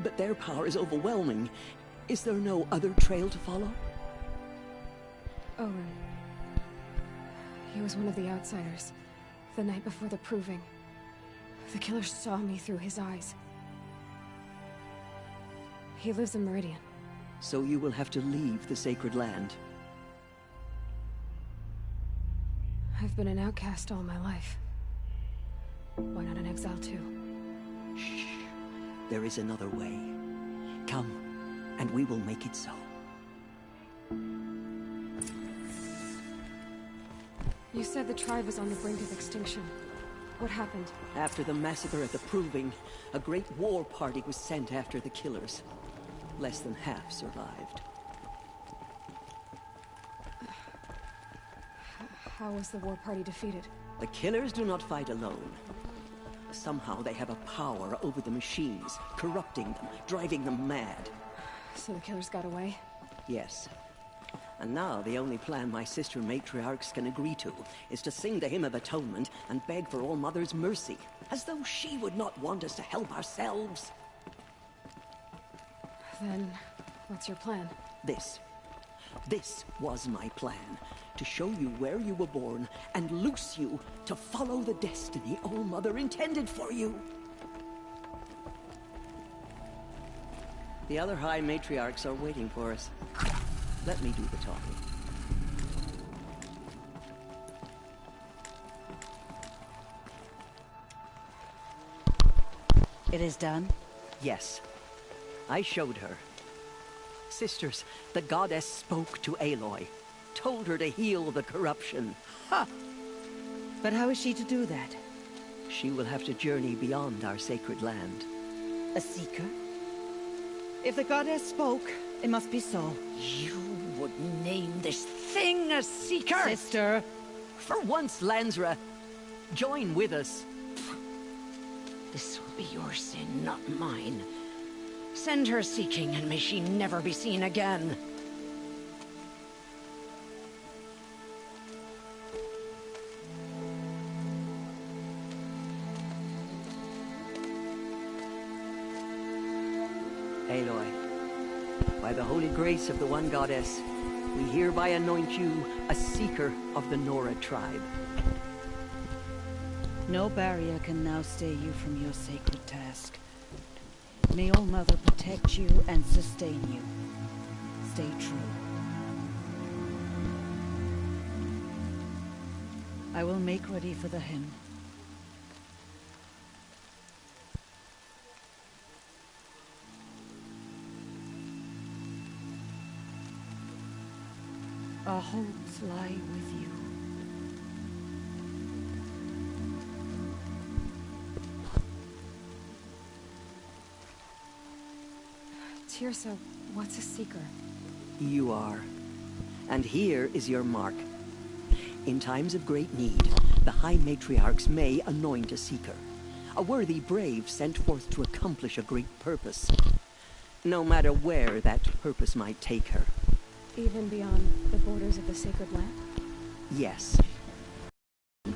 But their power is overwhelming. Is there no other trail to follow? Owen. He was one of the outsiders. The night before the Proving. The killers saw me through his eyes. He lives in Meridian. So you will have to leave the sacred land. I've been an outcast all my life. Why not an exile too? Shh. There is another way. Come, and we will make it so. You said the tribe was on the brink of extinction. What happened? After the massacre at the Proving, a great war party was sent after the killers. Less than half survived. How was the war party defeated? The killers do not fight alone. Somehow they have a power over the machines, corrupting them, driving them mad. So the killers got away? Yes. And now the only plan my sister matriarchs can agree to is to sing the Hymn of Atonement and beg for All-Mother's mercy, as though she would not want us to help ourselves. Then, what's your plan? This was my plan. To show you where you were born, and loose you to follow the destiny All-Mother intended for you. The other High Matriarchs are waiting for us. Let me do the talking. It is done? Yes. I showed her. Sisters, the goddess spoke to Aloy. Told her to heal the corruption. Ha! But how is she to do that? She will have to journey beyond our sacred land. A seeker? If the goddess spoke, it must be so. You would name this thing a seeker? Sister! For once, Lansra, join with us. This will be your sin, not mine. Send her seeking, and may she never be seen again. Aloy, by the holy grace of the One Goddess, we hereby anoint you a seeker of the Nora tribe. No barrier can now stay you from your sacred task. May All Mother protect you and sustain you. Stay true. I will make ready for the hymn. Our hopes lie with you. Tirsa, what's a seeker? You are. And here is your mark. In times of great need, the High Matriarchs may anoint a seeker. A worthy brave sent forth to accomplish a great purpose. No matter where that purpose might take her. Even beyond the borders of the sacred land? Yes.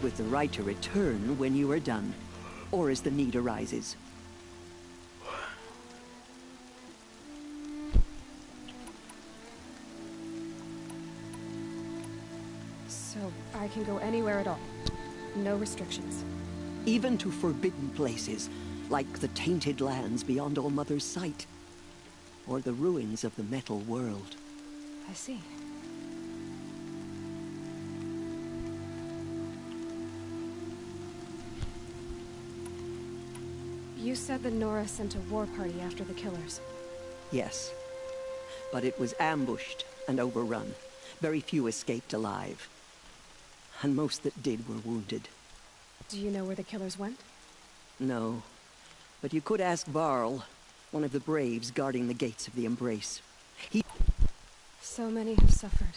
With the right to return when you are done, or as the need arises. So I can go anywhere at all? No restrictions? Even to forbidden places, like the tainted lands beyond All Mother's sight. Or the ruins of the metal world. I see. You said the Nora sent a war party after the killers. Yes. But it was ambushed and overrun. Very few escaped alive. And most that did were wounded. Do you know where the killers went? No. But you could ask Varl, one of the braves guarding the gates of the Embrace. He... So many have suffered.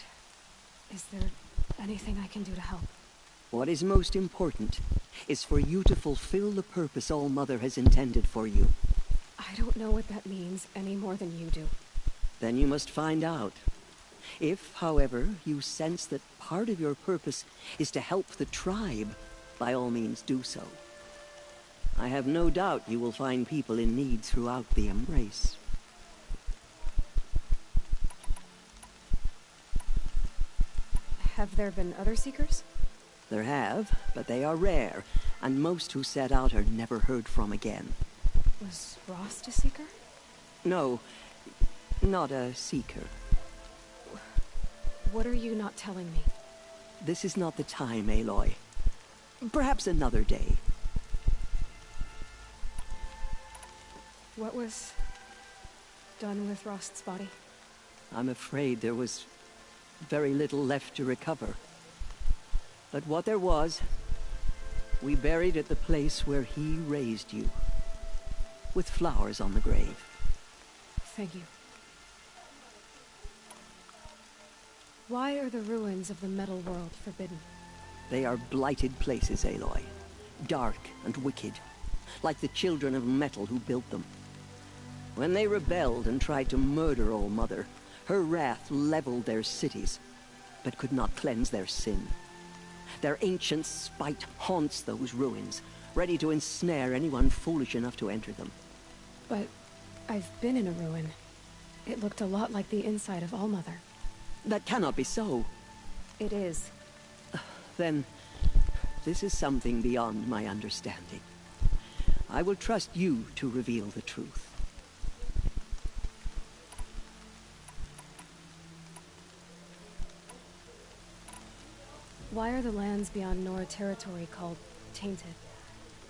Is there anything I can do to help? What is most important is for you to fulfill the purpose All Mother has intended for you. I don't know what that means any more than you do. Then you must find out. If, however, you sense that part of your purpose is to help the tribe, by all means do so. I have no doubt you will find people in need throughout the Embrace. Have there been other Seekers? There have, but they are rare, and most who set out are never heard from again. Was Rost a Seeker? No, not a Seeker. What are you not telling me? This is not the time, Aloy. Perhaps another day. What was done with Rost's body? I'm afraid there was very little left to recover. But what there was, we buried at the place where he raised you, with flowers on the grave. Thank you. Why are the ruins of the metal world forbidden? They are blighted places, Aloy. Dark and wicked, like the children of metal who built them. When they rebelled and tried to murder All Mother, her wrath leveled their cities, but could not cleanse their sin. Their ancient spite haunts those ruins, ready to ensnare anyone foolish enough to enter them. But I've been in a ruin. It looked a lot like the inside of All Mother. That cannot be so. It is. Then, this is something beyond my understanding. I will trust you to reveal the truth. Why are the lands beyond Nora territory called tainted?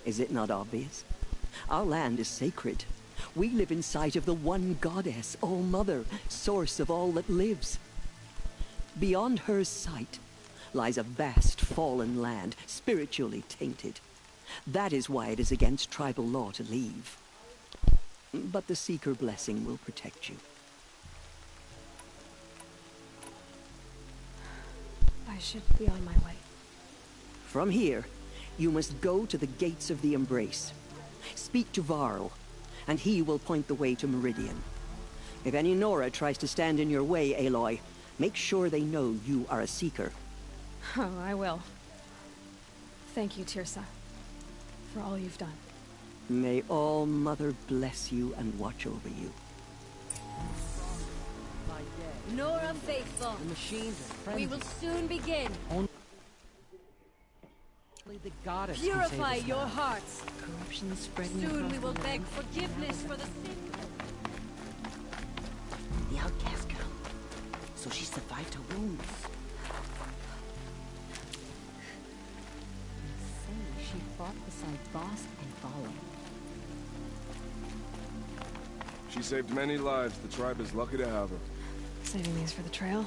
Is it not obvious? Our land is sacred. We live in sight of the one goddess, All-Mother, source of all that lives. Beyond her sight lies a vast fallen land, spiritually tainted. That is why it is against tribal law to leave. But the Seeker blessing will protect you. I should be on my way. From here, you must go to the gates of the Embrace. Speak to Varl, and he will point the way to Meridian. If any Nora tries to stand in your way, Aloy, make sure they know you are a Seeker. Oh, I will. Thank you, Tirsa, for all you've done. May All-Mother bless you and watch over you. Nora faithful. The machines are friendly. We will soon begin. Only the goddess can Purify save us your now. hearts. Corruption is spreading Soon across we will the beg land. forgiveness for the sin. The outcast girl. So she survived her wounds. Say she fought beside Boss and Vala. She saved many lives. The tribe is lucky to have her. Saving these for the trail?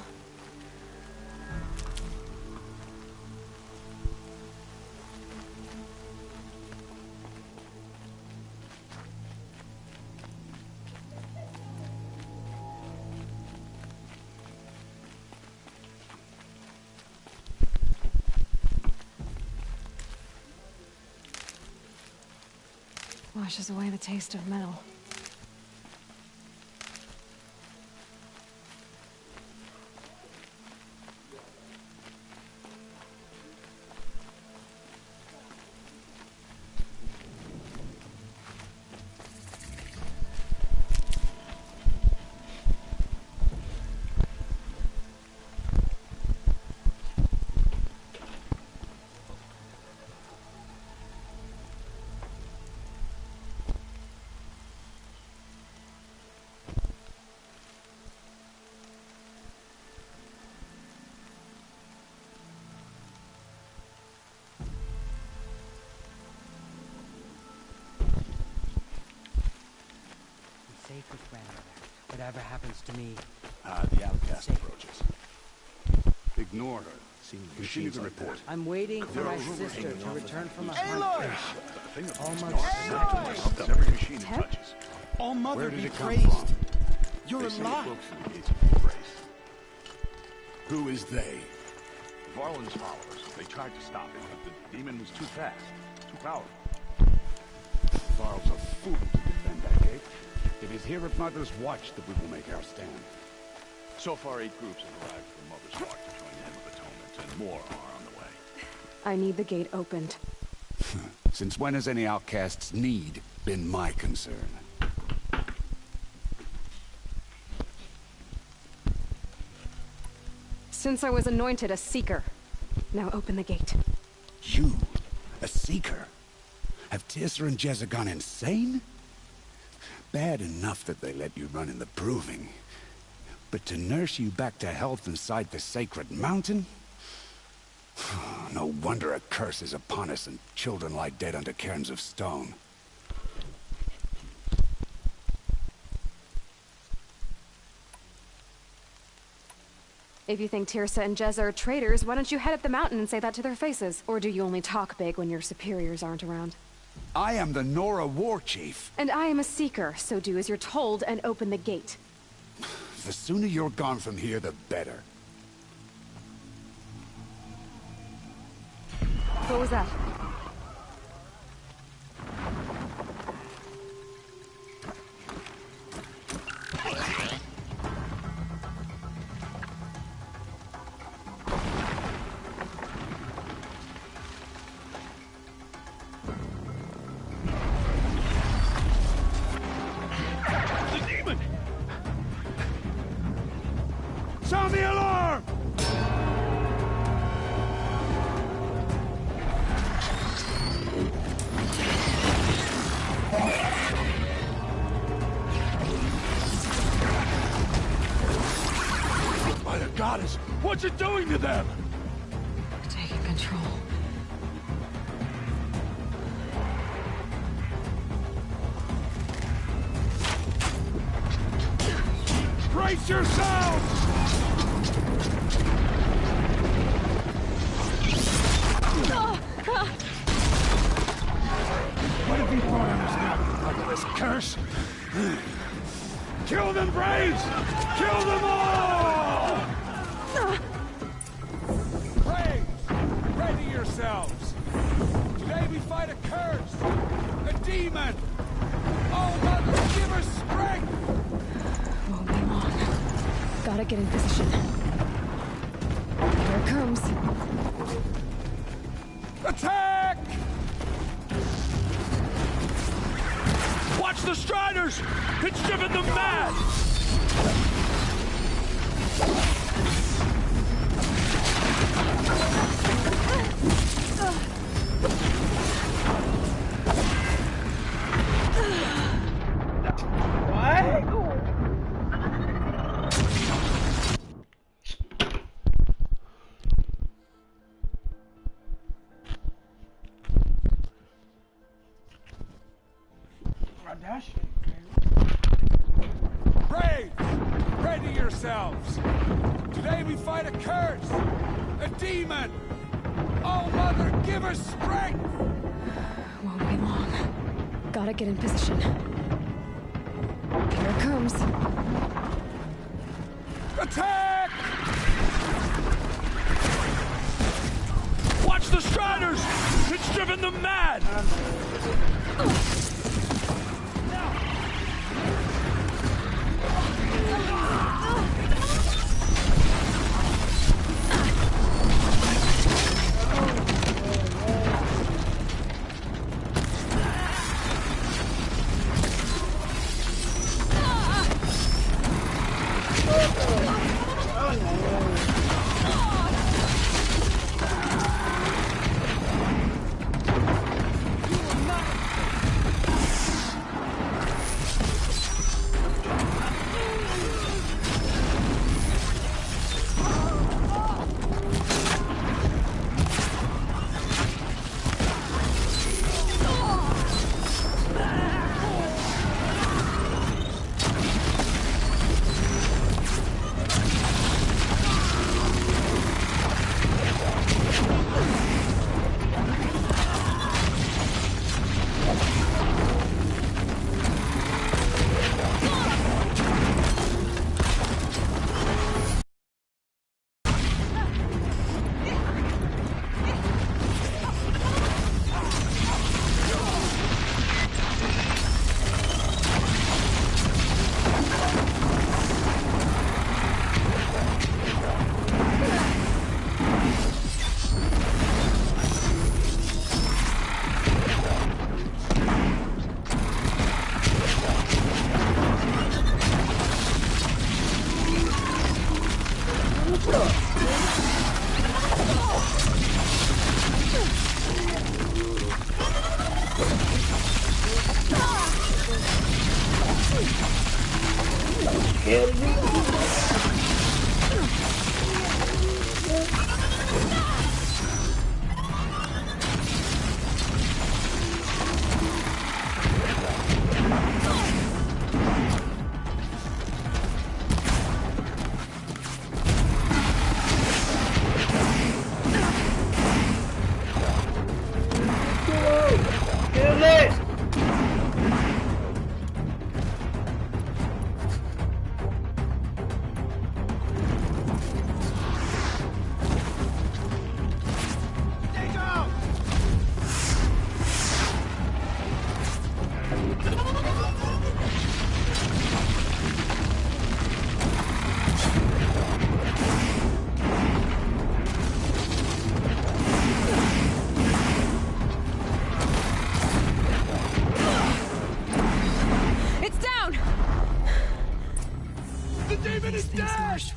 Washes away the taste of metal. Sacred grandmother. Whatever happens to me. The outcast approaches. Ignore her. Continue the report. I'm waiting for my sister to return from a Aloy! hunt. Almost every machine it touches. All-Mother Where did be it come praised. from? You're They say it alive. broke through the gates of the Embrace. Who is they? Varlin's followers. They tried to stop it, but the demon was too fast, too powerful. Varl's a fool to defend that gate. It is here at Mother's Watch that we will make our stand. So far, 8 groups have arrived from Mother's Watch to join the Hymn of Atonement, and more are on the way. I need the gate opened. Since when has any outcast's need been my concern? Since I was anointed a Seeker. Now open the gate. You? A Seeker? Have Tirsa and Jezza gone insane? Bad enough that they let you run in the Proving. But to nurse you back to health inside the sacred mountain? No wonder a curse is upon us and children lie dead under cairns of stone. If you think Tirsa and Jezza are traitors, why don't you head up the mountain and say that to their faces? Or do you only talk big when your superiors aren't around? I am the Nora War Chief. And I am a Seeker, so do as you're told and open the gate. The sooner you're gone from here, the better. What was that? The demon! Sound the alarm! By the goddess, what's it doing to them? Taking Brace yourselves! What have you brought on us now, motherless curse? Kill them, Braves! Kill them all! Braves, ready yourselves! Today we fight a curse, a demon! Oh, Mother, give us strength! Won't be long. Gotta get in position. Here it comes. Attack! Watch the Striders! It's driven them mad! Braves, ready yourselves! Today we fight a curse, a demon! Oh, Mother, give us strength! Won't be long. Gotta get in position. Here it comes. Attack! Watch the Striders! It's driven them mad!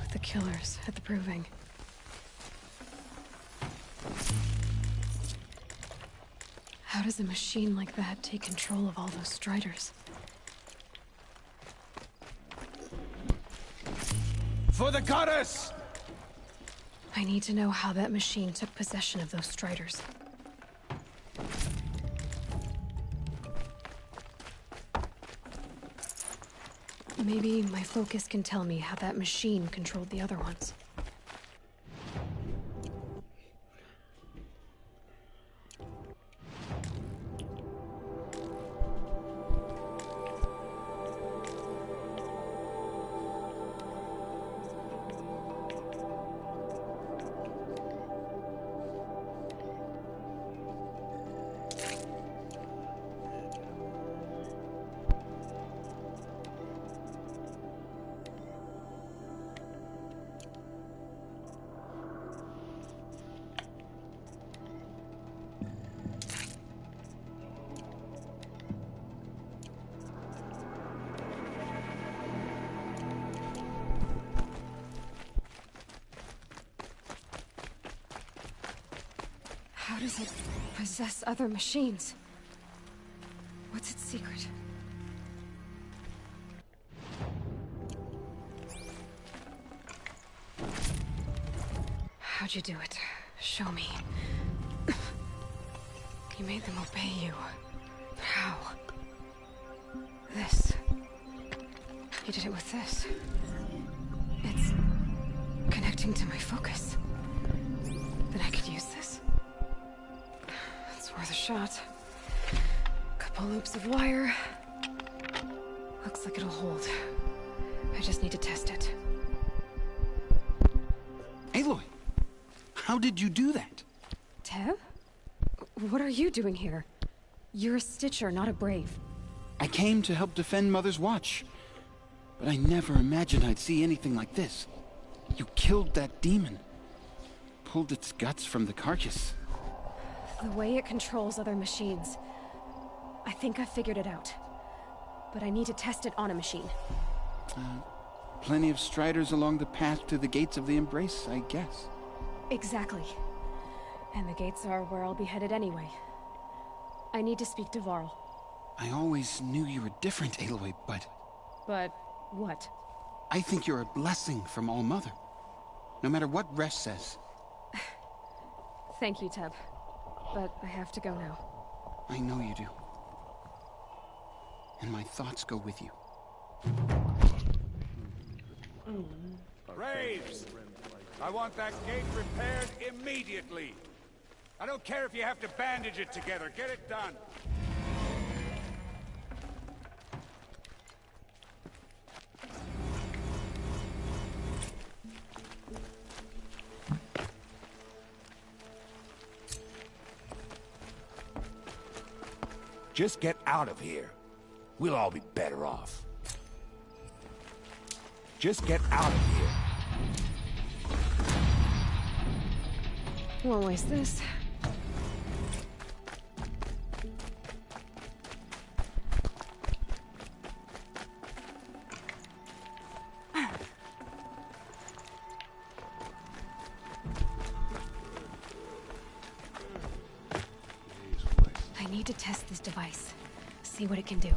With the killers at the Proving. How does a machine like that take control of all those Striders? For the goddess! I need to know how that machine took possession of those Striders. Maybe my focus can tell me how that machine controlled the other ones. How does it possess other machines? What's its secret? How'd you do it? Show me. You made them obey you. But how? This. You did it with this. It's connecting to my focus. Then I could use this. It's worth a shot. Couple loops of wire. Looks like it'll hold. I just need to test it. Aloy, how did you do that? Teb? What are you doing here? You're a Stitcher, not a Brave. I came to help defend Mother's Watch, but I never imagined I'd see anything like this. You killed that demon. Pulled its guts from the carcass. The way it controls other machines. I think I figured it out. But I need to test it on a machine. Plenty of striders along the path to the gates of the Embrace, I guess. Exactly. And the gates are where I'll be headed anyway. I need to speak to Varl. I always knew you were different, Aloy, but... But what? I think you're a blessing from All-Mother. No matter what Resh says. Thank you, Teb. But I have to go now. I know you do. And my thoughts go with you. Braves! I want that gate repaired immediately. I don't care if you have to bandage it together. Get it done. Just get out of here. We'll all be better off. Just get out of here. Won't waste this. I need to test this device. See what it can do.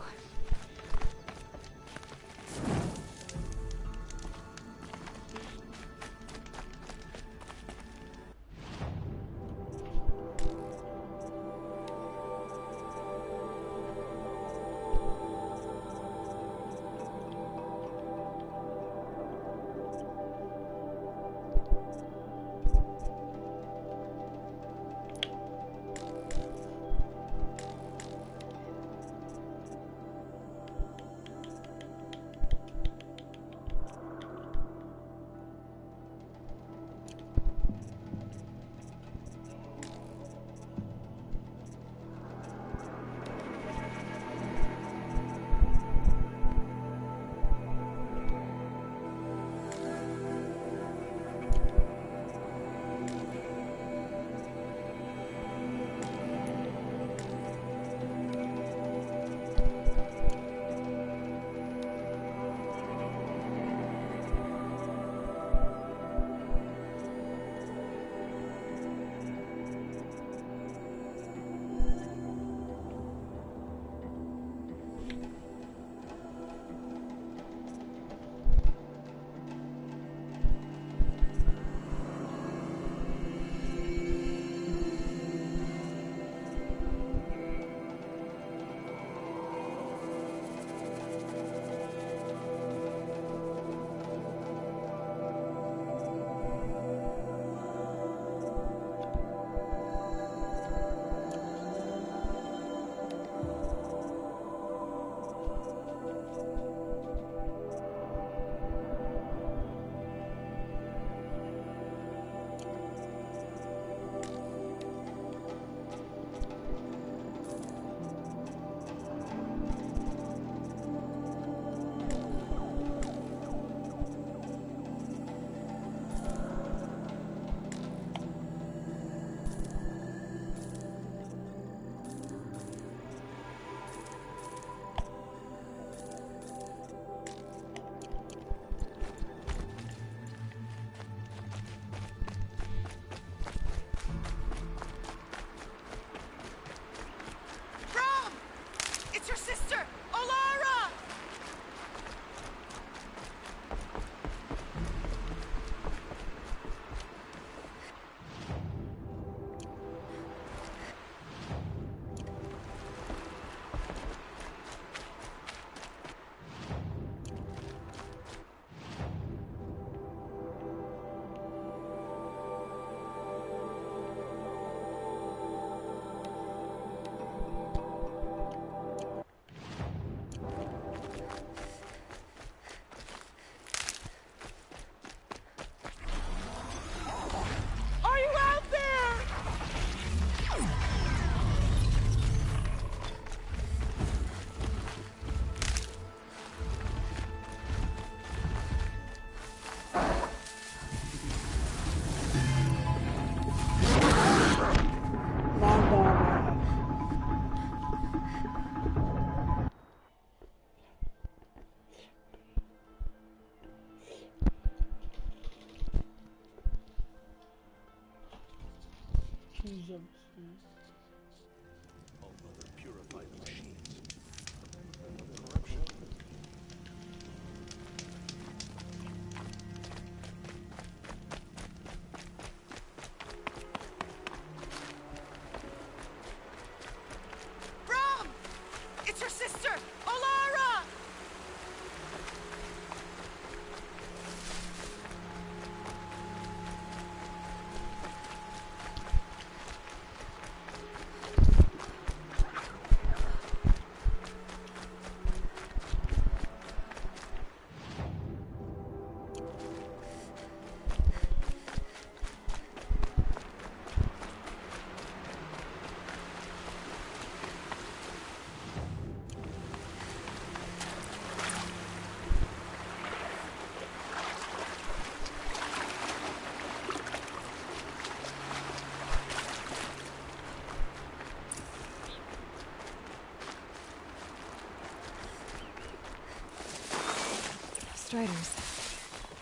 Striders.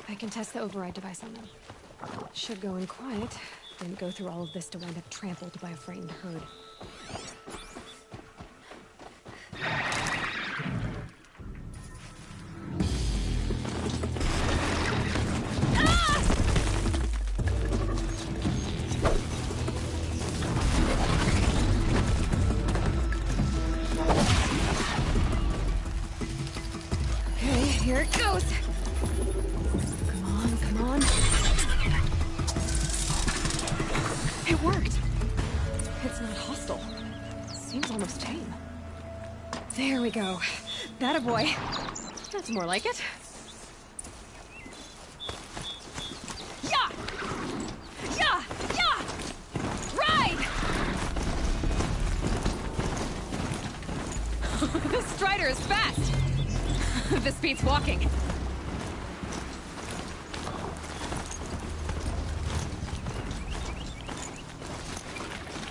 I can test the override device on them. Should go in quiet. Didn't go through all of this to wind up trampled by a frightened herd. Okay, here it goes. Come on, come on. It worked. It's not hostile. Seems almost tame. There we go. That boy. That's more like it. Yeah! Yeah! Yeah! Ride! This Strider is fast. This beats walking.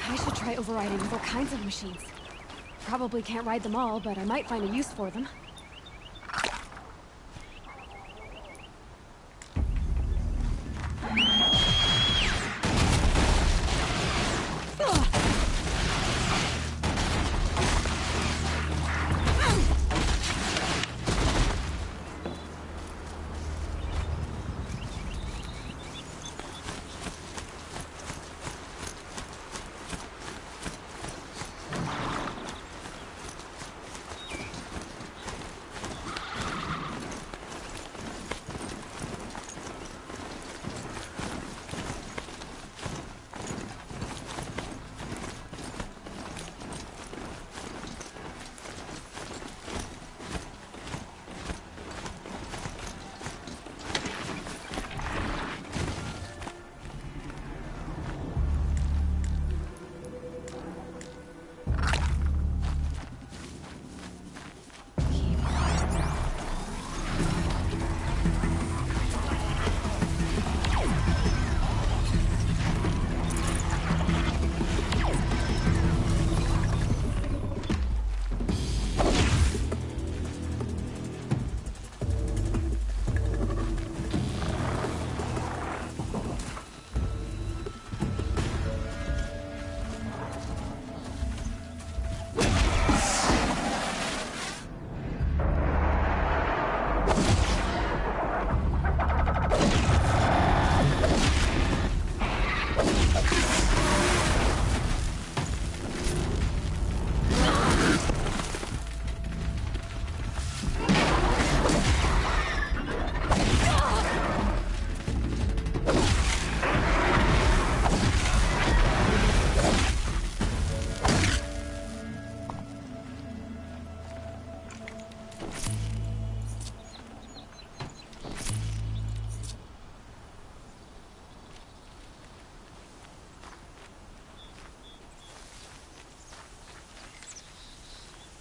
I should try overriding with all kinds of machines. Probably can't ride them all, but I might find a use for them.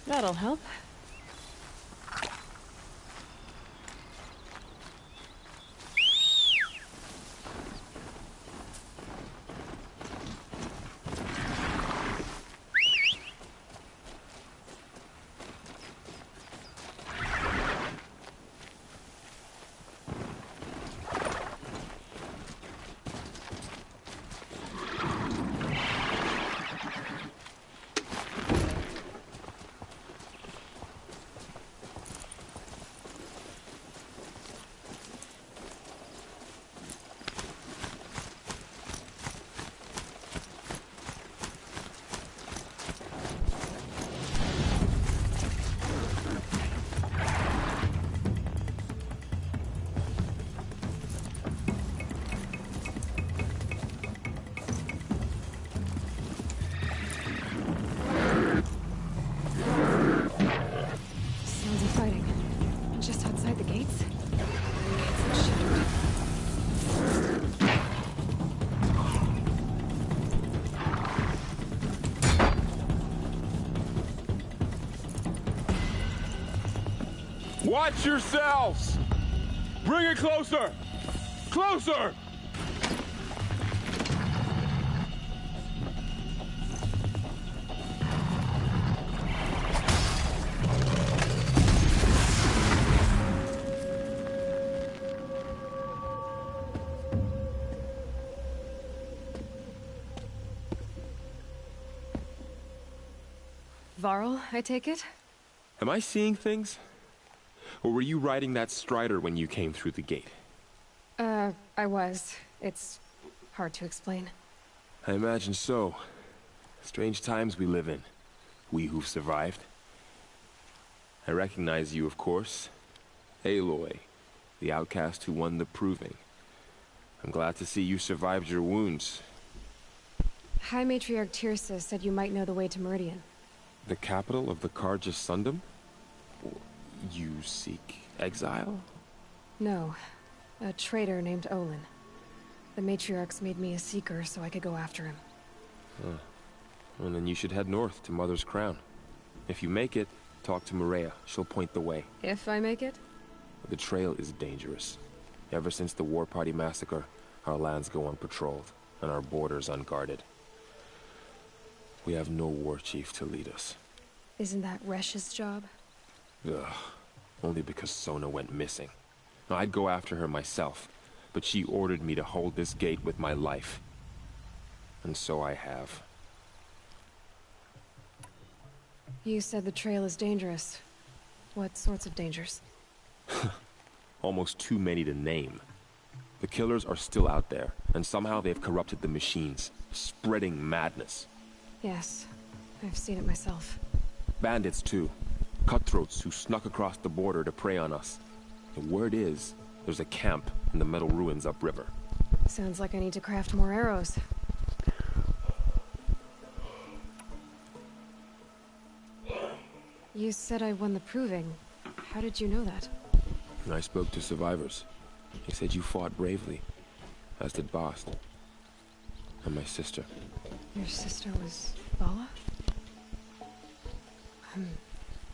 That'll help. Watch yourselves! Bring it closer! Closer! Varl, I take it? Am I seeing things? Or were you riding that Strider when you came through the gate? I was. It's hard to explain. I imagine so. Strange times we live in. We who've survived. I recognize you, of course. Aloy, the outcast who won the proving. I'm glad to see you survived your wounds. High Matriarch Tirsa said you might know the way to Meridian. The capital of the Carja Sundom? You seek exile? No. A traitor named Olin. The Matriarchs made me a seeker so I could go after him. Huh. Well, then you should head north to Mother's Crown. If you make it, talk to Maria. She'll point the way. If I make it? The trail is dangerous. Ever since the War Party massacre, our lands go unpatrolled, and our borders unguarded. We have no war chief to lead us. Isn't that Resh's job? Ugh. Only because Sona went missing. I'd go after her myself, but she ordered me to hold this gate with my life. And so I have. You said the trail is dangerous. What sorts of dangers? Almost too many to name. The killers are still out there, and somehow they've corrupted the machines, spreading madness. Yes, I've seen it myself. Bandits, too. Cutthroats who snuck across the border to prey on us. The word is, there's a camp in the metal ruins upriver. Sounds like I need to craft more arrows. You said I won the proving. How did you know that? I spoke to survivors. They said you fought bravely, as did Bast. And my sister. Your sister was Vala?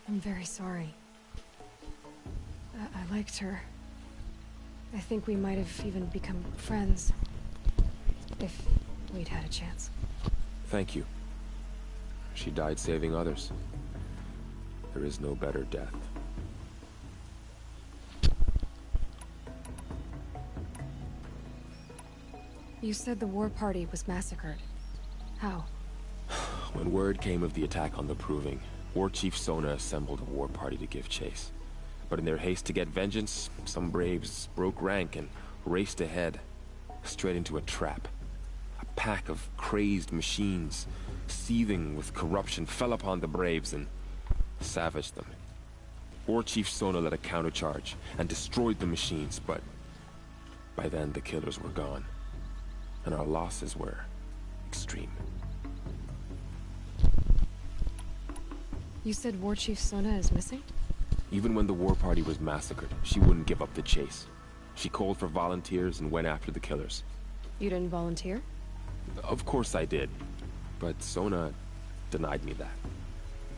I'm very sorry. I liked her. I think we might have even become friends. If we'd had a chance. Thank you. She died saving others. There is no better death. You said the war party was massacred. How? When word came of the attack on the Proving, War Chief Sona assembled a war party to give chase. But in their haste to get vengeance, some braves broke rank and raced ahead, straight into a trap. A pack of crazed machines, seething with corruption, fell upon the braves and savaged them. War Chief Sona led a countercharge and destroyed the machines, but by then the killers were gone, and our losses were extreme. You said War Chief Sona is missing? Even when the war party was massacred, she wouldn't give up the chase. She called for volunteers and went after the killers. You didn't volunteer? Of course I did, but Sona denied me that.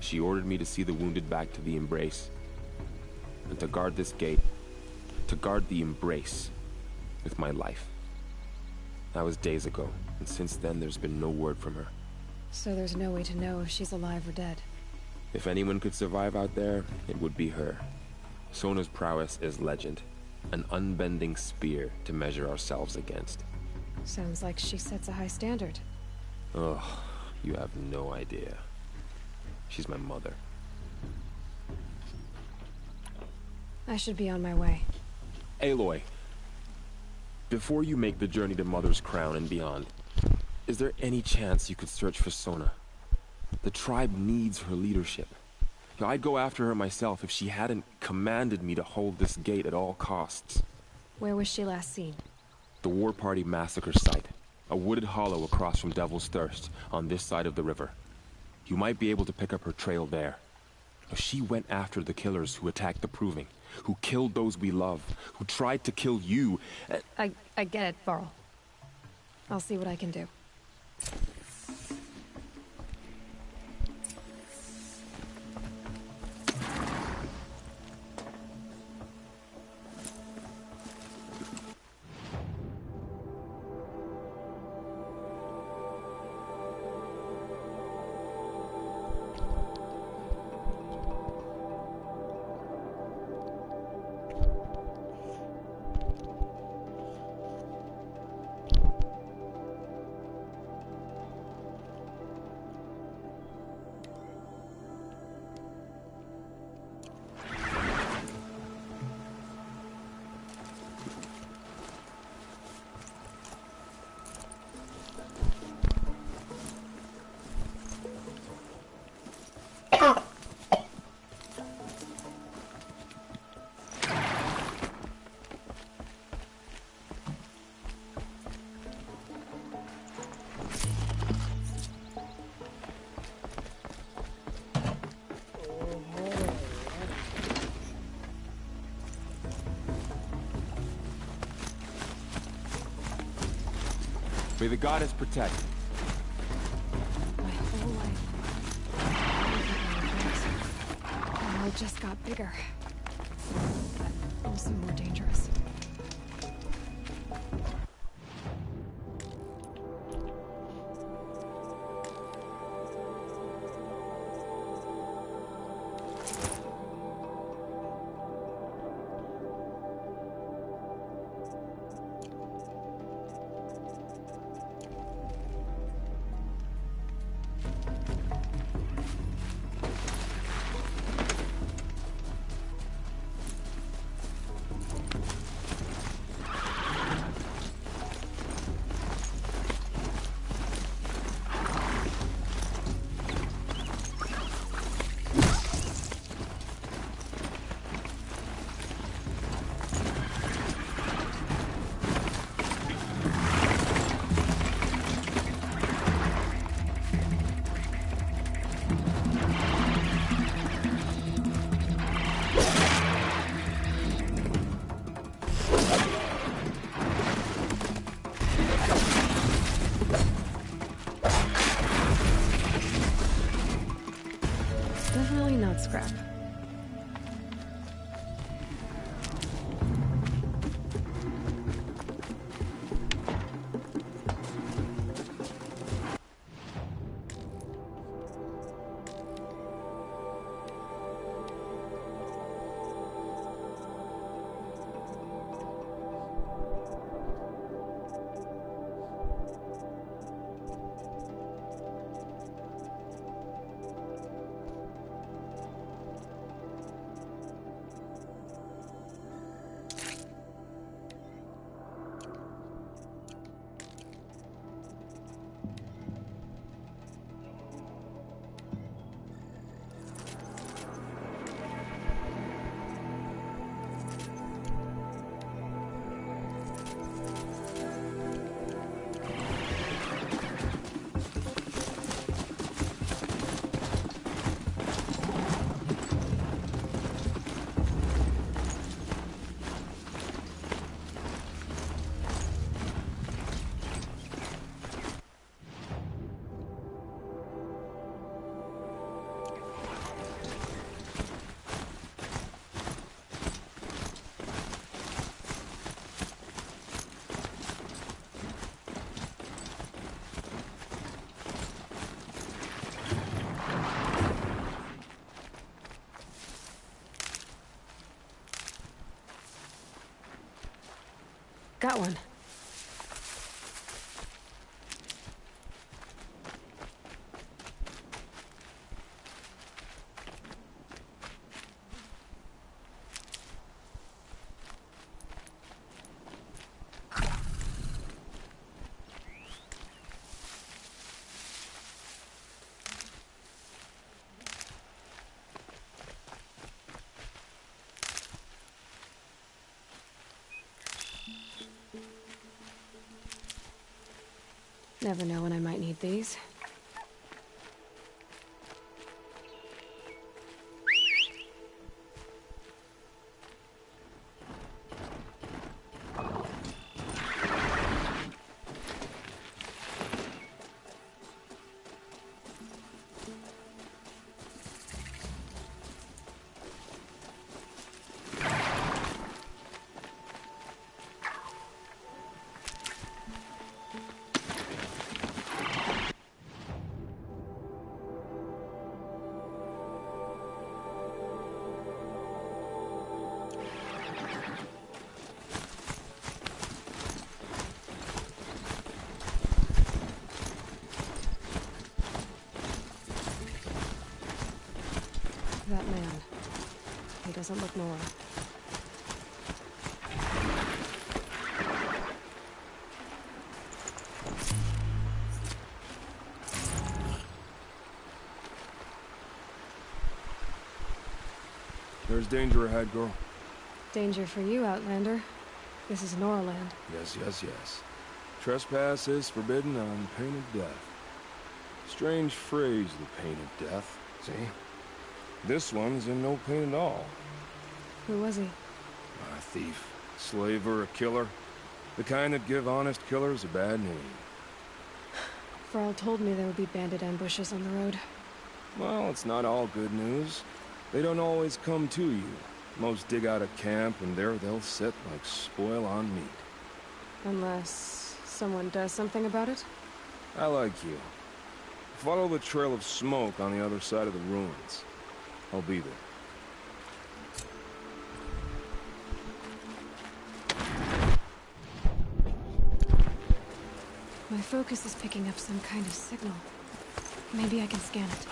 She ordered me to see the wounded back to the Embrace, and to guard this gate, to guard the Embrace with my life. That was days ago, and since then there's been no word from her. So there's no way to know if she's alive or dead. If anyone could survive out there, it would be her. Sona's prowess is legend, an unbending spear to measure ourselves against. Sounds like she sets a high standard. Ugh, you have no idea. She's my mother. I should be on my way. Aloy, before you make the journey to Mother's Crown and beyond, is there any chance you could search for Sona? The tribe needs her leadership. I'd go after her myself if she hadn't commanded me to hold this gate at all costs. Where was she last seen? The War Party massacre site. A wooded hollow across from Devil's Thirst, on this side of the river. You might be able to pick up her trail there. She went after the killers who attacked the Proving, who killed those we love, who tried to kill you. I get it, Varl. I'll see what I can do. May the goddess protect. My whole life. The world just got bigger. But also more dangerous. Definitely not scrap. Got one. Never know when I might need these. That man. He doesn't look normal. There's danger ahead, girl. Danger for you, Outlander. This is Norland. Yes, yes, yes. Trespass is forbidden on pain of death. Strange phrase, the pain of death. See? This one's in no pain at all. Who was he? A thief, slaver, a killer. The kind that give honest killers a bad name. Varl told me there would be bandit ambushes on the road. Well, it's not all good news. They don't always come to you. Most dig out a camp, and there they'll sit like spoil on meat. Unless someone does something about it? I like you. Follow the trail of smoke on the other side of the ruins. I'll be there. My focus is picking up some kind of signal. Maybe I can scan it.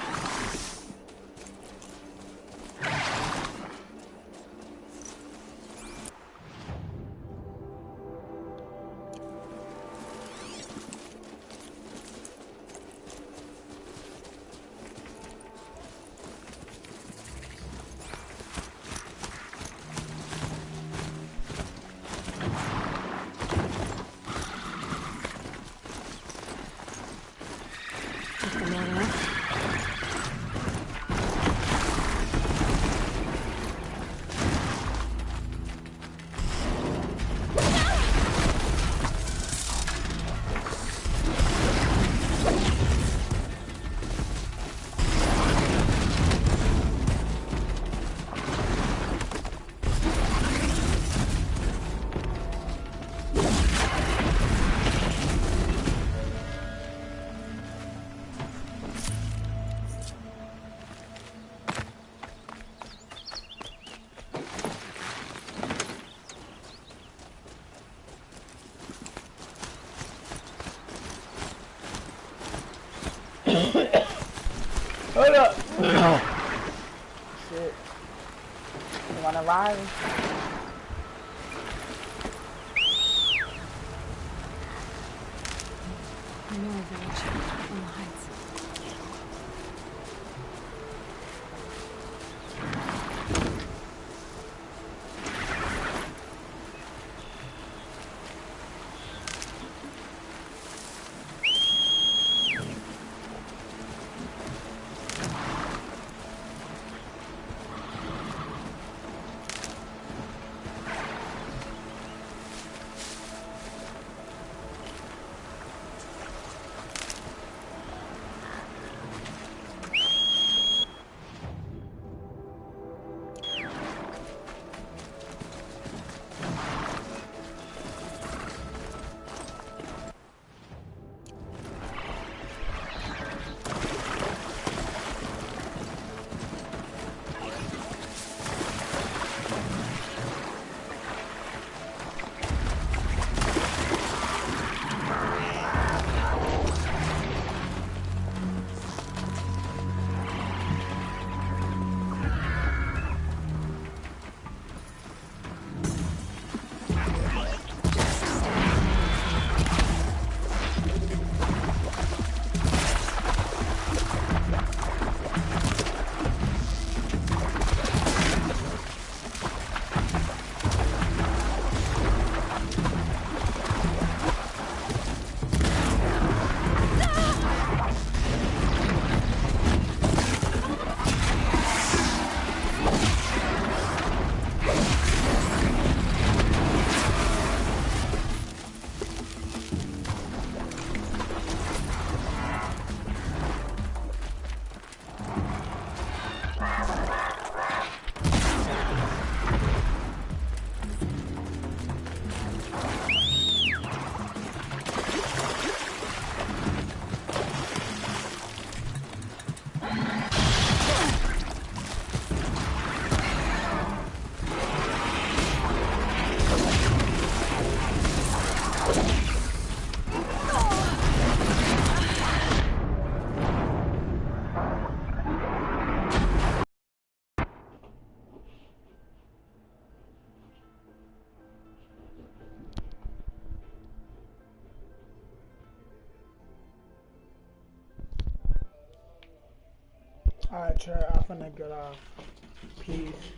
Hold up. Shit. You wanna lie? I know a village on the heights. Alright, chat. I'm finna get off. Peace.